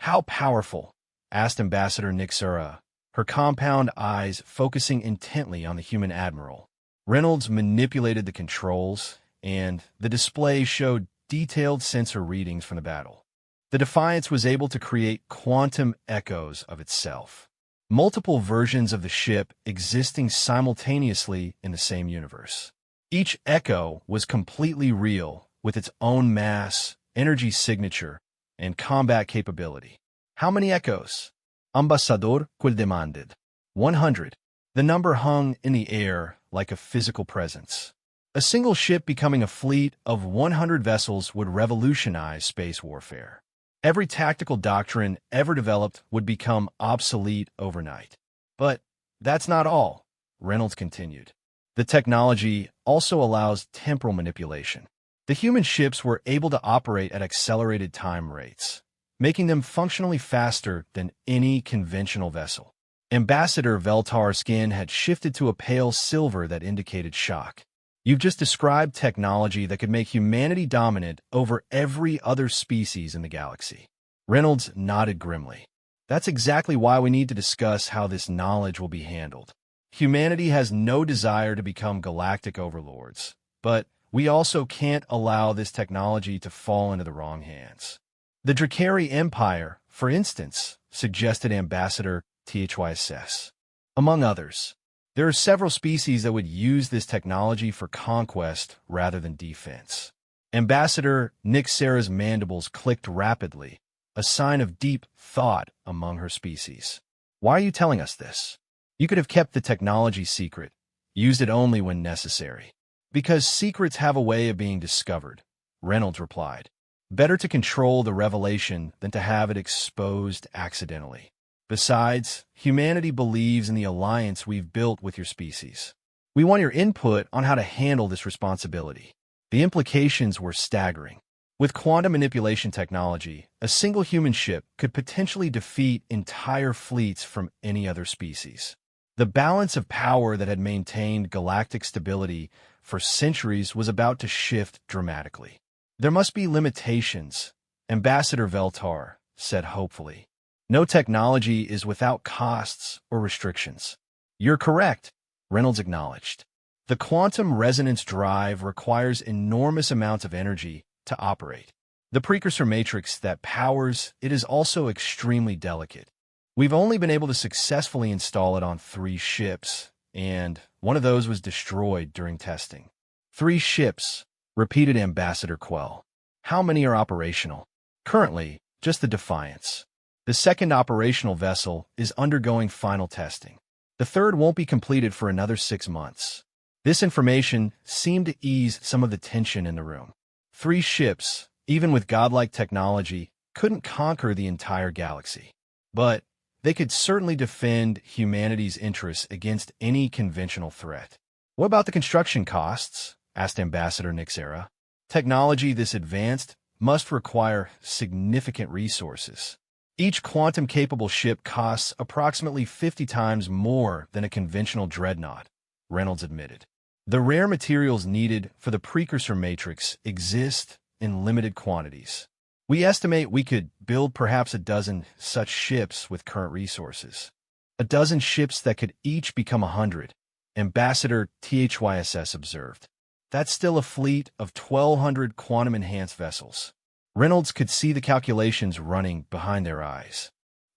How powerful? Asked Ambassador Nixera, her compound eyes focusing intently on the human admiral. Reynolds manipulated the controls, and the display showed detailed sensor readings from the battle. The Defiance was able to create quantum echoes of itself. Multiple versions of the ship existing simultaneously in the same universe. Each echo was completely real, with its own mass, energy signature, and combat capability. How many echoes? Ambassador Quell demanded. 100. The number hung in the air like a physical presence. A single ship becoming a fleet of 100 vessels would revolutionize space warfare. Every tactical doctrine ever developed would become obsolete overnight. But that's not all, Reynolds continued. The technology also allows temporal manipulation. The human ships were able to operate at accelerated time rates, making them functionally faster than any conventional vessel. Ambassador Veltar's skin had shifted to a pale silver that indicated shock. You've just described technology that could make humanity dominant over every other species in the galaxy. Reynolds nodded grimly. That's exactly why we need to discuss how this knowledge will be handled. Humanity has no desire to become galactic overlords, but we also can't allow this technology to fall into the wrong hands. The Drakari Empire, for instance, suggested Ambassador HFY Sci-Fi. Among others, there are several species that would use this technology for conquest rather than defense. Ambassador Nixera's mandibles clicked rapidly, a sign of deep thought among her species. Why are you telling us this? You could have kept the technology secret, used it only when necessary. Because secrets have a way of being discovered, Reynolds replied. Better to control the revelation than to have it exposed accidentally. Besides, humanity believes in the alliance we've built with your species. We want your input on how to handle this responsibility. The implications were staggering. With quantum manipulation technology, a single human ship could potentially defeat entire fleets from any other species. The balance of power that had maintained galactic stability for centuries was about to shift dramatically. There must be limitations, Ambassador Veltar said hopefully. No technology is without costs or restrictions. You're correct, Reynolds acknowledged. The quantum resonance drive requires enormous amounts of energy to operate. The precursor matrix that powers it is also extremely delicate. We've only been able to successfully install it on 3 ships, and one of those was destroyed during testing. 3 ships, repeated Ambassador Quell. How many are operational? Currently, just the Defiance. The second operational vessel is undergoing final testing. The third won't be completed for another 6 months. This information seemed to ease some of the tension in the room. 3 ships, even with godlike technology, couldn't conquer the entire galaxy. But they could certainly defend humanity's interests against any conventional threat. What about the construction costs? Asked Ambassador Nixera. Technology this advanced must require significant resources. Each quantum-capable ship costs approximately 50 times more than a conventional dreadnought, Reynolds admitted. The rare materials needed for the precursor matrix exist in limited quantities. We estimate we could build perhaps a dozen such ships with current resources. A dozen ships that could each become 100, Ambassador THYSS observed. That's still a fleet of 1,200 quantum-enhanced vessels. Reynolds could see the calculations running behind their eyes.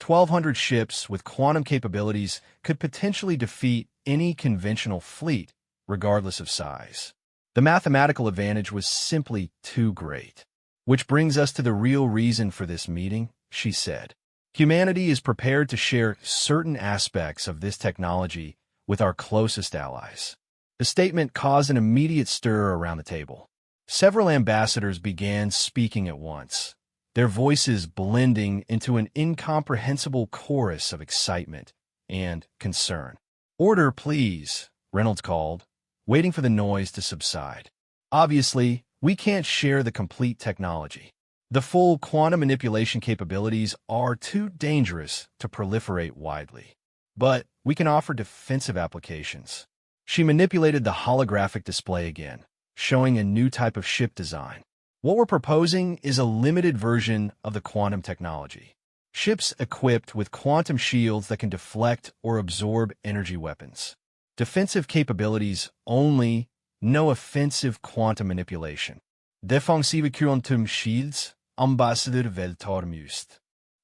1,200 ships with quantum capabilities could potentially defeat any conventional fleet, regardless of size. The mathematical advantage was simply too great. Which brings us to the real reason for this meeting, she said. Humanity is prepared to share certain aspects of this technology with our closest allies. The statement caused an immediate stir around the table. Several ambassadors began speaking at once, their voices blending into an incomprehensible chorus of excitement and concern. Order, please, Reynolds called, waiting for the noise to subside. Obviously, we can't share the complete technology. The full quantum manipulation capabilities are too dangerous to proliferate widely. But we can offer defensive applications. She manipulated the holographic display again, showing a new type of ship design. What we're proposing is a limited version of the quantum technology. Ships equipped with quantum shields that can deflect or absorb energy weapons. Defensive capabilities only, no offensive quantum manipulation. Defensive quantum shields, Ambassador Veltar mused.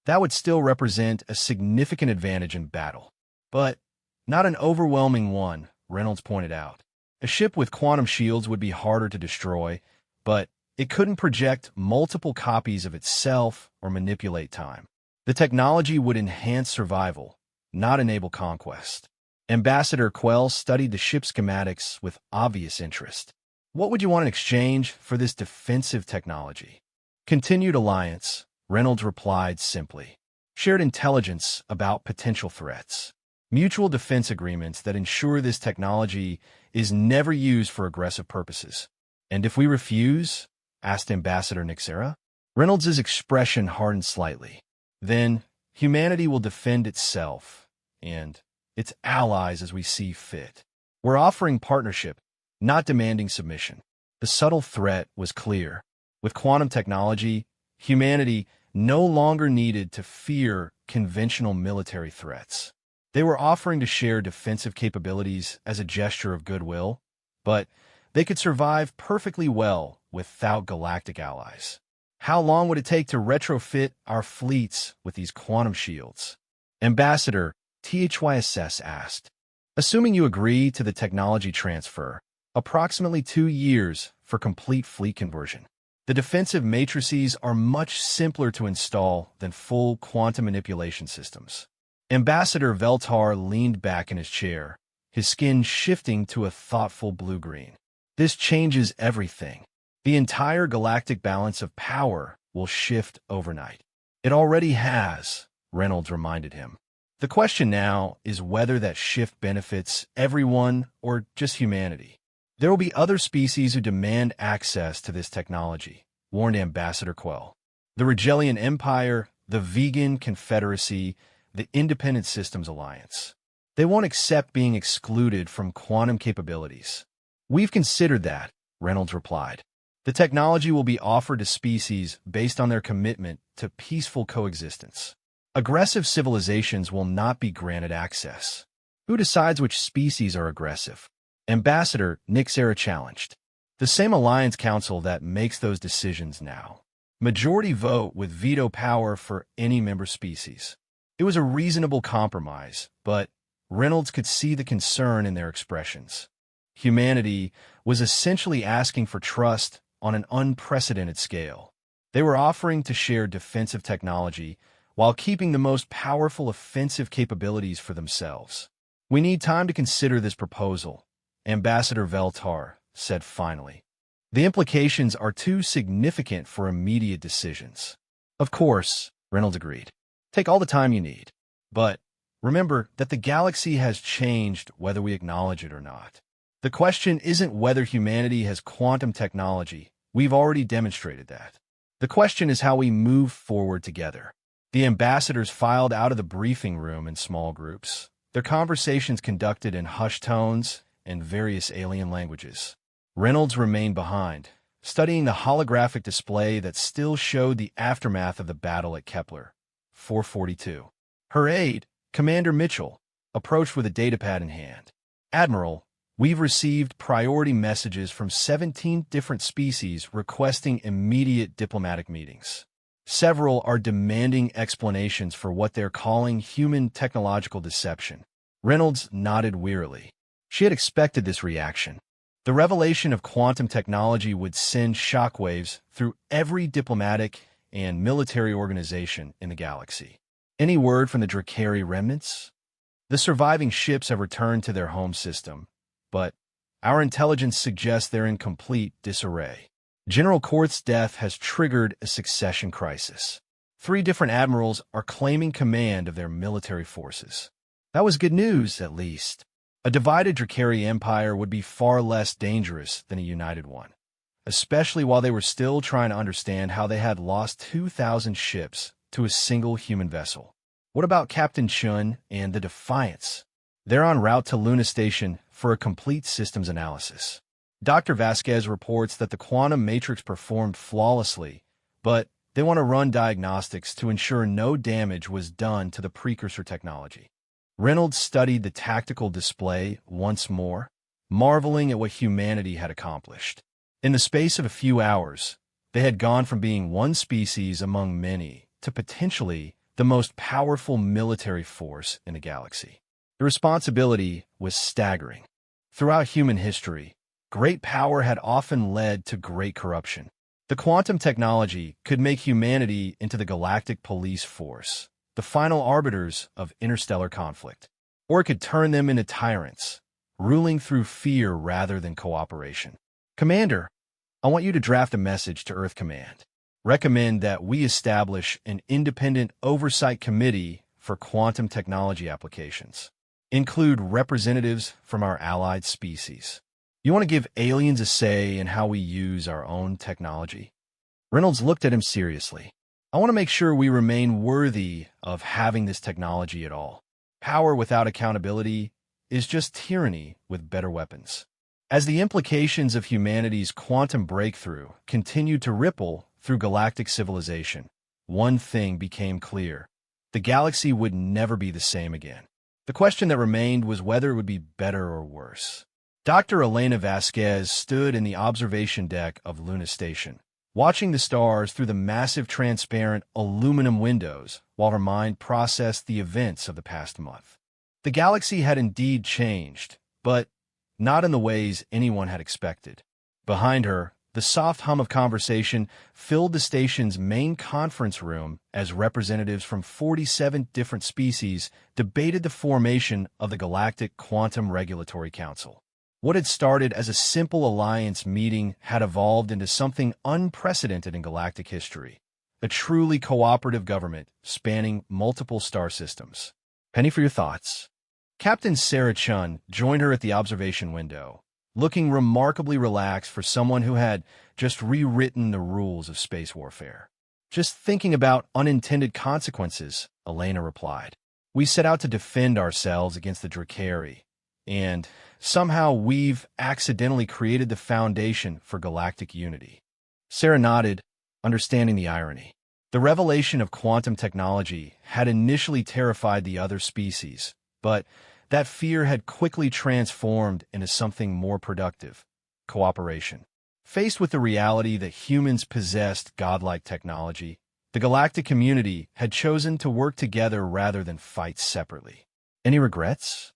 That would still represent a significant advantage in battle. But not an overwhelming one, Reynolds pointed out. A ship with quantum shields would be harder to destroy, but it couldn't project multiple copies of itself or manipulate time. The technology would enhance survival, not enable conquest. Ambassador Quell studied the ship schematics with obvious interest. What would you want in exchange for this defensive technology? Continued alliance, Reynolds replied simply. Shared intelligence about potential threats. Mutual defense agreements that ensure this technology is never used for aggressive purposes. And if we refuse? Asked Ambassador Nixera. Reynolds's expression hardened slightly. Then, humanity will defend itself and its allies as we see fit. We're offering partnership, not demanding submission. The subtle threat was clear. With quantum technology, humanity no longer needed to fear conventional military threats. They were offering to share defensive capabilities as a gesture of goodwill, but they could survive perfectly well without galactic allies. How long would it take to retrofit our fleets with these quantum shields? Ambassador HFY asked. Assuming you agree to the technology transfer, approximately 2 years for complete fleet conversion. The defensive matrices are much simpler to install than full quantum manipulation systems. Ambassador Veltar leaned back in his chair, his skin shifting to a thoughtful blue-green. This changes everything. The entire galactic balance of power will shift overnight. It already has, Reynolds reminded him. The question now is whether that shift benefits everyone or just humanity. There will be other species who demand access to this technology, warned Ambassador Quell. The Regelian Empire, the Vegan Confederacy, the Independent Systems Alliance. They won't accept being excluded from quantum capabilities. We've considered that, Reynolds replied. The technology will be offered to species based on their commitment to peaceful coexistence. Aggressive civilizations will not be granted access. Who decides which species are aggressive? Ambassador Nixera challenged. The same Alliance Council that makes those decisions now. Majority vote with veto power for any member species. It was a reasonable compromise, but Reynolds could see the concern in their expressions. Humanity was essentially asking for trust on an unprecedented scale. They were offering to share defensive technology while keeping the most powerful offensive capabilities for themselves. We need time to consider this proposal, Ambassador Veltar said finally. The implications are too significant for immediate decisions. Of course, Reynolds agreed. Take all the time you need. But remember that the galaxy has changed whether we acknowledge it or not. The question isn't whether humanity has quantum technology. We've already demonstrated that. The question is how we move forward together. The ambassadors filed out of the briefing room in small groups, their conversations conducted in hushed tones and various alien languages. Reynolds remained behind, studying the holographic display that still showed the aftermath of the battle at Kepler 442. Her aide, Commander Mitchell, approached with a datapad in hand. Admiral, we've received priority messages from 17 different species requesting immediate diplomatic meetings. Several are demanding explanations for what they're calling human technological deception. Reynolds nodded wearily. She had expected this reaction. The revelation of quantum technology would send shockwaves through every diplomatic and military organization in the galaxy. Any word from the Drakari remnants? The surviving ships have returned to their home system, but our intelligence suggests they're in complete disarray. General Korth's death has triggered a succession crisis. 3 different admirals are claiming command of their military forces. That was good news, at least. A divided Drakari empire would be far less dangerous than a united one, especially while they were still trying to understand how they had lost 2,000 ships to a single human vessel. What about Captain Chun and the Defiance? They're en route to Luna Station for a complete systems analysis. Dr. Vasquez reports that the quantum matrix performed flawlessly, but they want to run diagnostics to ensure no damage was done to the precursor technology. Reynolds studied the tactical display once more, marveling at what humanity had accomplished. In the space of a few hours, they had gone from being one species among many to potentially the most powerful military force in the galaxy. The responsibility was staggering. Throughout human history, great power had often led to great corruption. The quantum technology could make humanity into the galactic police force, the final arbiters of interstellar conflict. Or it could turn them into tyrants, ruling through fear rather than cooperation. Commander, I want you to draft a message to Earth Command. recommend that we establish an independent oversight committee for quantum technology applications. Include representatives from our allied species. You want to give aliens a say in how we use our own technology?" Reynolds looked at him seriously. "I want to make sure we remain worthy of having this technology at all. Power without accountability is just tyranny with better weapons." As the implications of humanity's quantum breakthrough continued to ripple through galactic civilization, one thing became clear: the galaxy would never be the same again. The question that remained was whether it would be better or worse. Dr. Elena Vasquez stood in the observation deck of Luna Station, watching the stars through the massive transparent aluminum windows while her mind processed the events of the past month. The galaxy had indeed changed, but not in the ways anyone had expected. Behind her, the soft hum of conversation filled the station's main conference room as representatives from 47 different species debated the formation of the Galactic Quantum Regulatory Council. What had started as a simple alliance meeting had evolved into something unprecedented in galactic history, a truly cooperative government spanning multiple star systems. Penny, for your thoughts. Captain Sarah Chun joined her at the observation window, looking remarkably relaxed for someone who had just rewritten the rules of space warfare. "Just thinking about unintended consequences," Elena replied. "We set out to defend ourselves against the Drakari, and somehow we've accidentally created the foundation for galactic unity." Sarah nodded, understanding the irony. The revelation of quantum technology had initially terrified the other species, but that fear had quickly transformed into something more productive: cooperation. Faced with the reality that humans possessed godlike technology, the galactic community had chosen to work together rather than fight separately. "Any regrets?"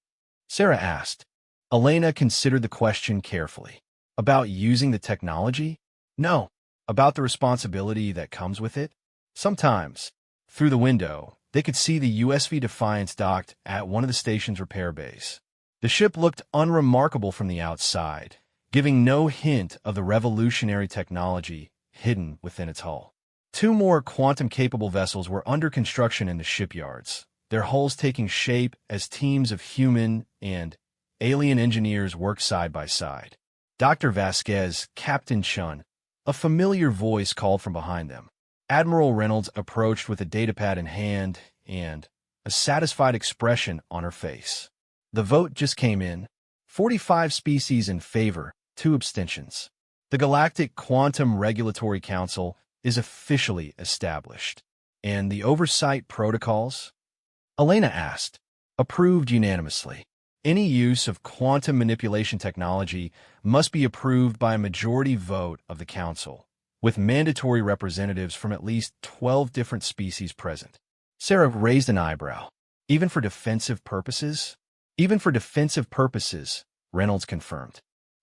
Sarah asked. Elena considered the question carefully. "About using the technology? No. About the responsibility that comes with it? Sometimes." Through the window, they could see the USV Defiance docked at one of the station's repair bays. The ship looked unremarkable from the outside, giving no hint of the revolutionary technology hidden within its hull. Two more quantum-capable vessels were under construction in the shipyards, their hulls taking shape as teams of human and alien engineers worked side by side. Dr. Vasquez, Captain Chun, a familiar voice called from behind them. Admiral Reynolds approached with a datapad in hand and a satisfied expression on her face. "The vote just came in. 45 species in favor, 2 abstentions. The Galactic Quantum Regulatory Council is officially established. And the oversight protocols?" Elena asked. "Approved unanimously. Any use of quantum manipulation technology must be approved by a majority vote of the Council, with mandatory representatives from at least 12 different species present." Sarah raised an eyebrow. "Even for defensive purposes?" "Even for defensive purposes," Reynolds confirmed.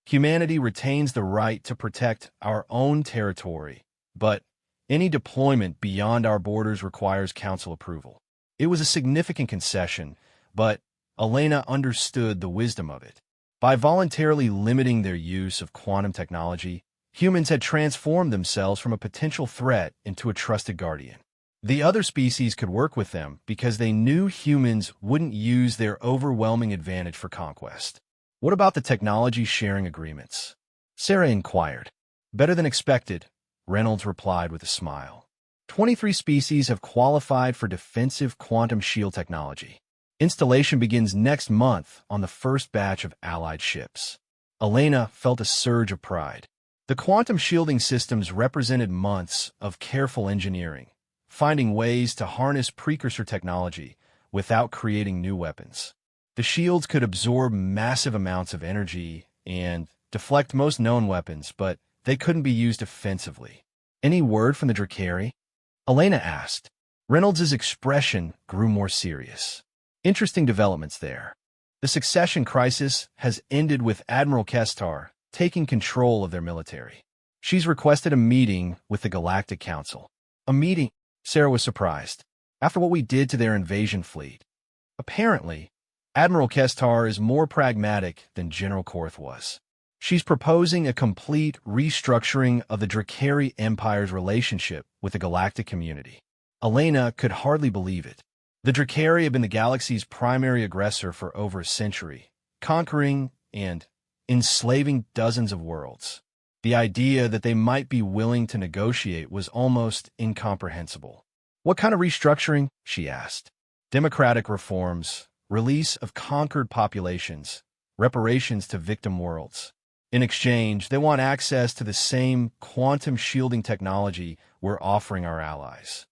"Humanity retains the right to protect our own territory, but any deployment beyond our borders requires Council approval." It was a significant concession, but Elena understood the wisdom of it. By voluntarily limiting their use of quantum technology, humans had transformed themselves from a potential threat into a trusted guardian. The other species could work with them because they knew humans wouldn't use their overwhelming advantage for conquest. "What about the technology sharing agreements?" Sarah inquired. "Better than expected," Reynolds replied with a smile. 23 species have qualified for defensive quantum shield technology. Installation begins next month on the first batch of Allied ships. Elena felt a surge of pride. The quantum shielding systems represented months of careful engineering, finding ways to harness precursor technology without creating new weapons. The shields could absorb massive amounts of energy and deflect most known weapons, but they couldn't be used offensively. "Any word from the Drakari?" Elena asked. Reynolds' expression grew more serious. "Interesting developments there. The succession crisis has ended with Admiral Kestar taking control of their military. She's requested a meeting with the Galactic Council." "A meeting?" Sarah was surprised. "After what we did to their invasion fleet." Apparently, Admiral Kestar is more pragmatic than General Korth was. She's proposing a complete restructuring of the Drakari Empire's relationship with the galactic community. Elena could hardly believe it. The Drakari have been the galaxy's primary aggressor for over a century, conquering and enslaving dozens of worlds. The idea that they might be willing to negotiate was almost incomprehensible. What kind of restructuring? She asked. Democratic reforms, release of conquered populations, reparations to victim worlds. In exchange, they want access to the same quantum shielding technology we're offering our allies.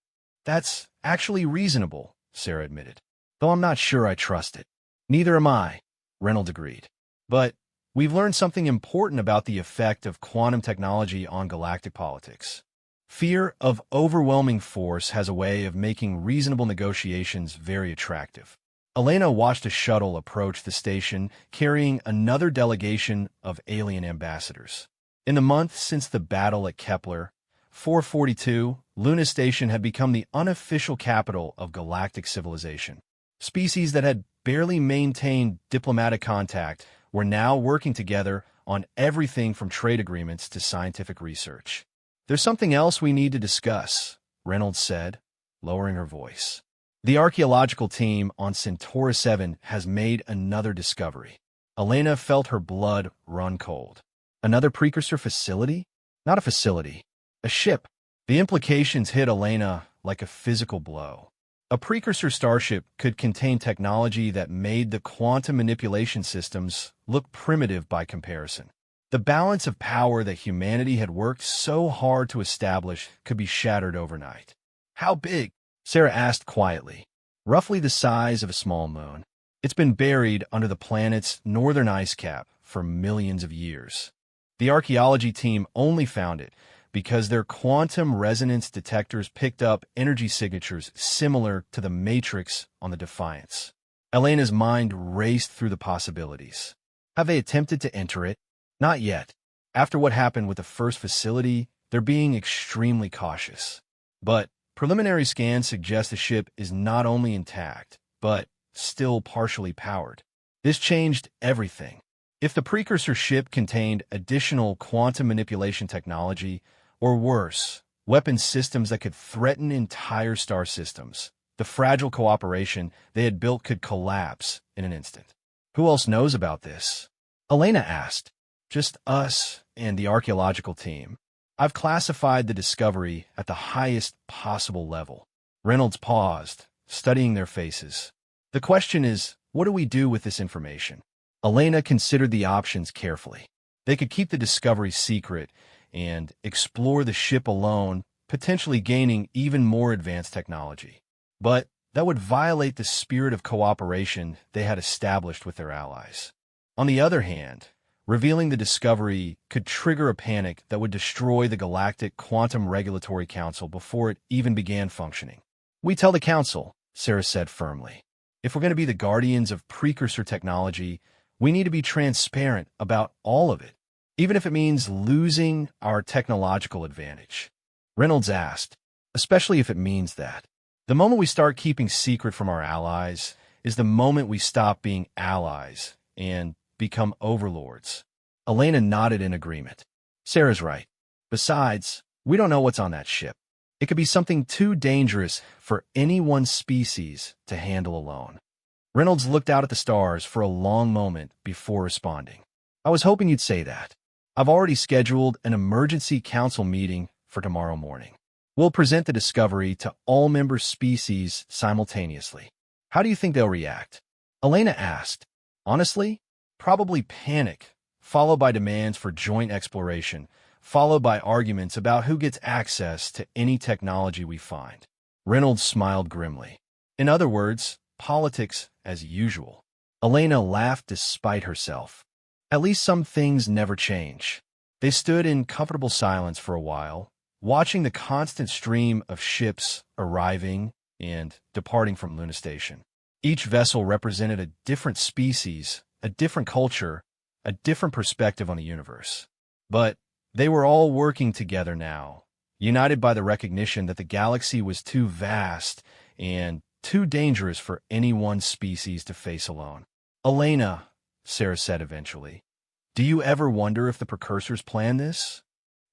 That's actually reasonable, Sarah admitted, though I'm not sure I trust it. Neither am I, Reynolds agreed. But we've learned something important about the effect of quantum technology on galactic politics. Fear of overwhelming force has a way of making reasonable negotiations very attractive. Elena watched a shuttle approach the station carrying another delegation of alien ambassadors. In the month since the battle at Kepler 442, Luna Station had become the unofficial capital of galactic civilization. Species that had barely maintained diplomatic contact were now working together on everything from trade agreements to scientific research. There's something else we need to discuss, Reynolds said, lowering her voice. The archaeological team on Centaurus 7 has made another discovery. Elena felt her blood run cold. Another precursor facility? Not a facility. A ship. The implications hit Elena like a physical blow. A precursor starship could contain technology that made the quantum manipulation systems look primitive by comparison. The balance of power that humanity had worked so hard to establish could be shattered overnight. How big? Sarah asked quietly. Roughly the size of a small moon. It's been buried under the planet's northern ice cap for millions of years. The archaeology team only found it because their quantum resonance detectors picked up energy signatures similar to the matrix on the Defiance. Elena's mind raced through the possibilities. Have they attempted to enter it? Not yet. After what happened with the first facility, they're being extremely cautious. But preliminary scans suggest the ship is not only intact, but still partially powered. This changed everything. If the precursor ship contained additional quantum manipulation technology, or worse, weapon systems that could threaten entire star systems, the fragile cooperation they had built could collapse in an instant. Who else knows about this? Elena asked. Just us and the archaeological team. I've classified the discovery at the highest possible level. Reynolds paused, studying their faces. The question is, what do we do with this information? Elena considered the options carefully. They could keep the discovery secret and explore the ship alone, potentially gaining even more advanced technology. But that would violate the spirit of cooperation they had established with their allies. On the other hand, revealing the discovery could trigger a panic that would destroy the Galactic Quantum Regulatory Council before it even began functioning. We tell the Council, Sarah said firmly. If we're going to be the guardians of precursor technology, we need to be transparent about all of it, even if it means losing our technological advantage. Reynolds asked, especially if it means that. The moment we start keeping secret from our allies is the moment we stop being allies and become overlords. Elena nodded in agreement. Sarah's right. Besides, we don't know what's on that ship. It could be something too dangerous for any one species to handle alone. Reynolds looked out at the stars for a long moment before responding. I was hoping you'd say that. I've already scheduled an emergency council meeting for tomorrow morning. We'll present the discovery to all member species simultaneously. How do you think they'll react? Elena asked. Honestly, probably panic, followed by demands for joint exploration, followed by arguments about who gets access to any technology we find. Reynolds smiled grimly. In other words, politics as usual. Elena laughed despite herself. At least some things never change. They stood in comfortable silence for a while, watching the constant stream of ships arriving and departing from Luna Station. Each vessel represented a different species, a different culture, a different perspective on the universe. But they were all working together now, united by the recognition that the galaxy was too vast and too dangerous for any one species to face alone. Elena, Sarah said eventually, Do you ever wonder if the precursors planned this?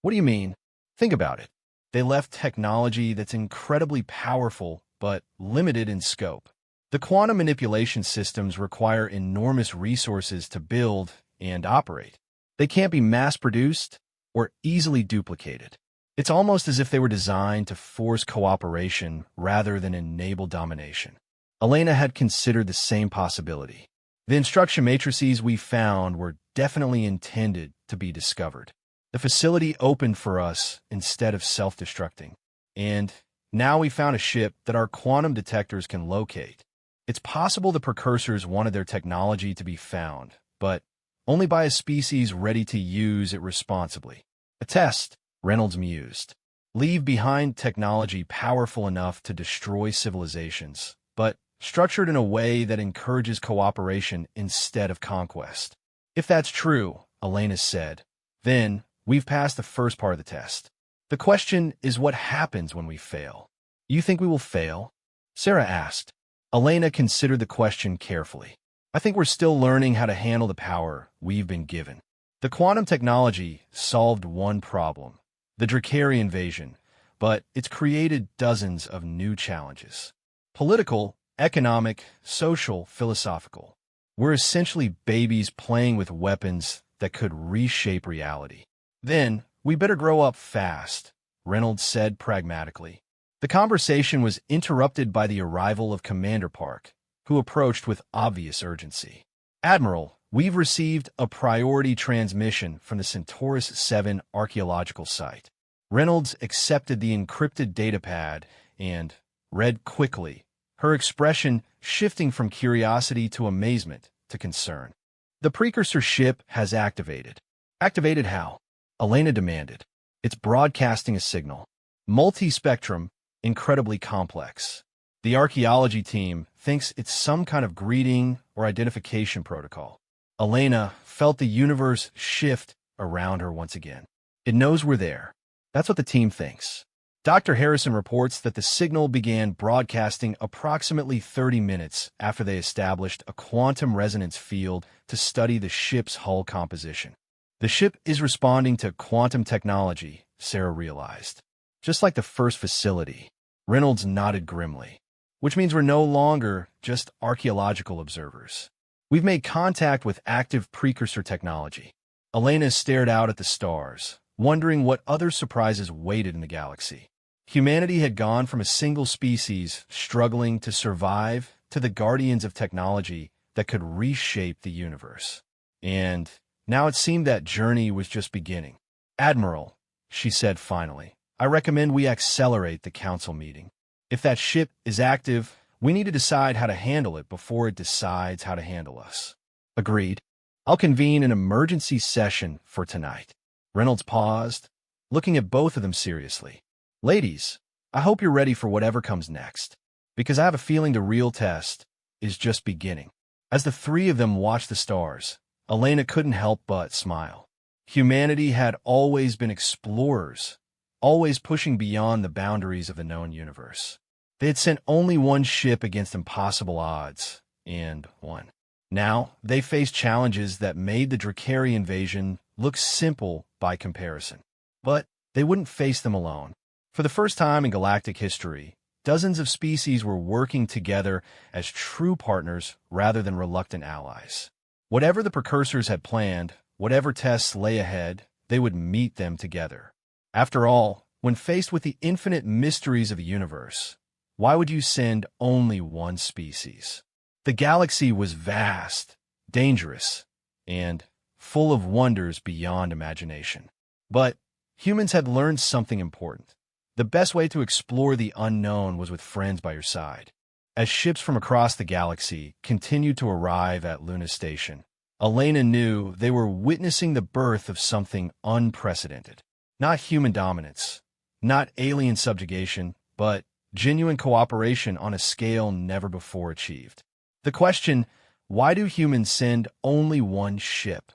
What do you mean? Think about it. They left technology that's incredibly powerful but limited in scope. The quantum manipulation systems require enormous resources to build and operate. They can't be mass-produced or easily duplicated. It's almost as if they were designed to force cooperation rather than enable domination. Elena had considered the same possibility. The instruction matrices we found were definitely intended to be discovered. The facility opened for us instead of self-destructing. And now we found a ship that our quantum detectors can locate. It's possible the precursors wanted their technology to be found, but only by a species ready to use it responsibly. A test, Reynolds mused. Leave behind technology powerful enough to destroy civilizations, but structured in a way that encourages cooperation instead of conquest. If that's true, Elena said, then we've passed the first part of the test. The question is what happens when we fail. You think we will fail? Sarah asked. Elena considered the question carefully. I think we're still learning how to handle the power we've been given. The quantum technology solved one problem, the Dracarys invasion, but it's created dozens of new challenges. Political, economic, social, philosophical. We're essentially babies playing with weapons that could reshape reality. Then, we better grow up fast, Reynolds said pragmatically. The conversation was interrupted by the arrival of Commander Park, who approached with obvious urgency. Admiral, we've received a priority transmission from the Centaurus 7 archaeological site. Reynolds accepted the encrypted datapad and read quickly, her expression shifting from curiosity to amazement to concern. The precursor ship has activated. Activated how? Elena demanded. It's broadcasting a signal. Multi-spectrum, incredibly complex. The archaeology team thinks it's some kind of greeting or identification protocol. Elena felt the universe shift around her once again. It knows we're there. That's what the team thinks. Dr. Harrison reports that the signal began broadcasting approximately 30 minutes after they established a quantum resonance field to study the ship's hull composition. The ship is responding to quantum technology, Sarah realized. Just like the first facility. Reynolds nodded grimly. Which means we're no longer just archaeological observers. We've made contact with active precursor technology. Elena stared out at the stars, wondering what other surprises waited in the galaxy. Humanity had gone from a single species struggling to survive to the guardians of technology that could reshape the universe. And now it seemed that journey was just beginning. Admiral, she said finally, I recommend we accelerate the council meeting. If that ship is active, we need to decide how to handle it before it decides how to handle us. Agreed. I'll convene an emergency session for tonight. Reynolds paused, looking at both of them seriously. Ladies, I hope you're ready for whatever comes next, because I have a feeling the real test is just beginning. As the three of them watched the stars, Elena couldn't help but smile. Humanity had always been explorers, always pushing beyond the boundaries of the known universe. They had sent only one ship against impossible odds, and won. Now, they faced challenges that made the Dracarys invasion look simple by comparison. But they wouldn't face them alone. For the first time in galactic history, dozens of species were working together as true partners rather than reluctant allies. Whatever the precursors had planned, whatever tests lay ahead, they would meet them together. After all, when faced with the infinite mysteries of the universe, why would you send only one species? The galaxy was vast, dangerous, and full of wonders beyond imagination. But humans had learned something important. The best way to explore the unknown was with friends by your side. As ships from across the galaxy continued to arrive at Luna Station, Elena knew they were witnessing the birth of something unprecedented. Not human dominance, not alien subjugation, but genuine cooperation on a scale never before achieved. The question, why do humans send only one ship,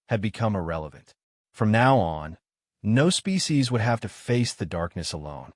had become irrelevant. From now on, no species would have to face the darkness alone.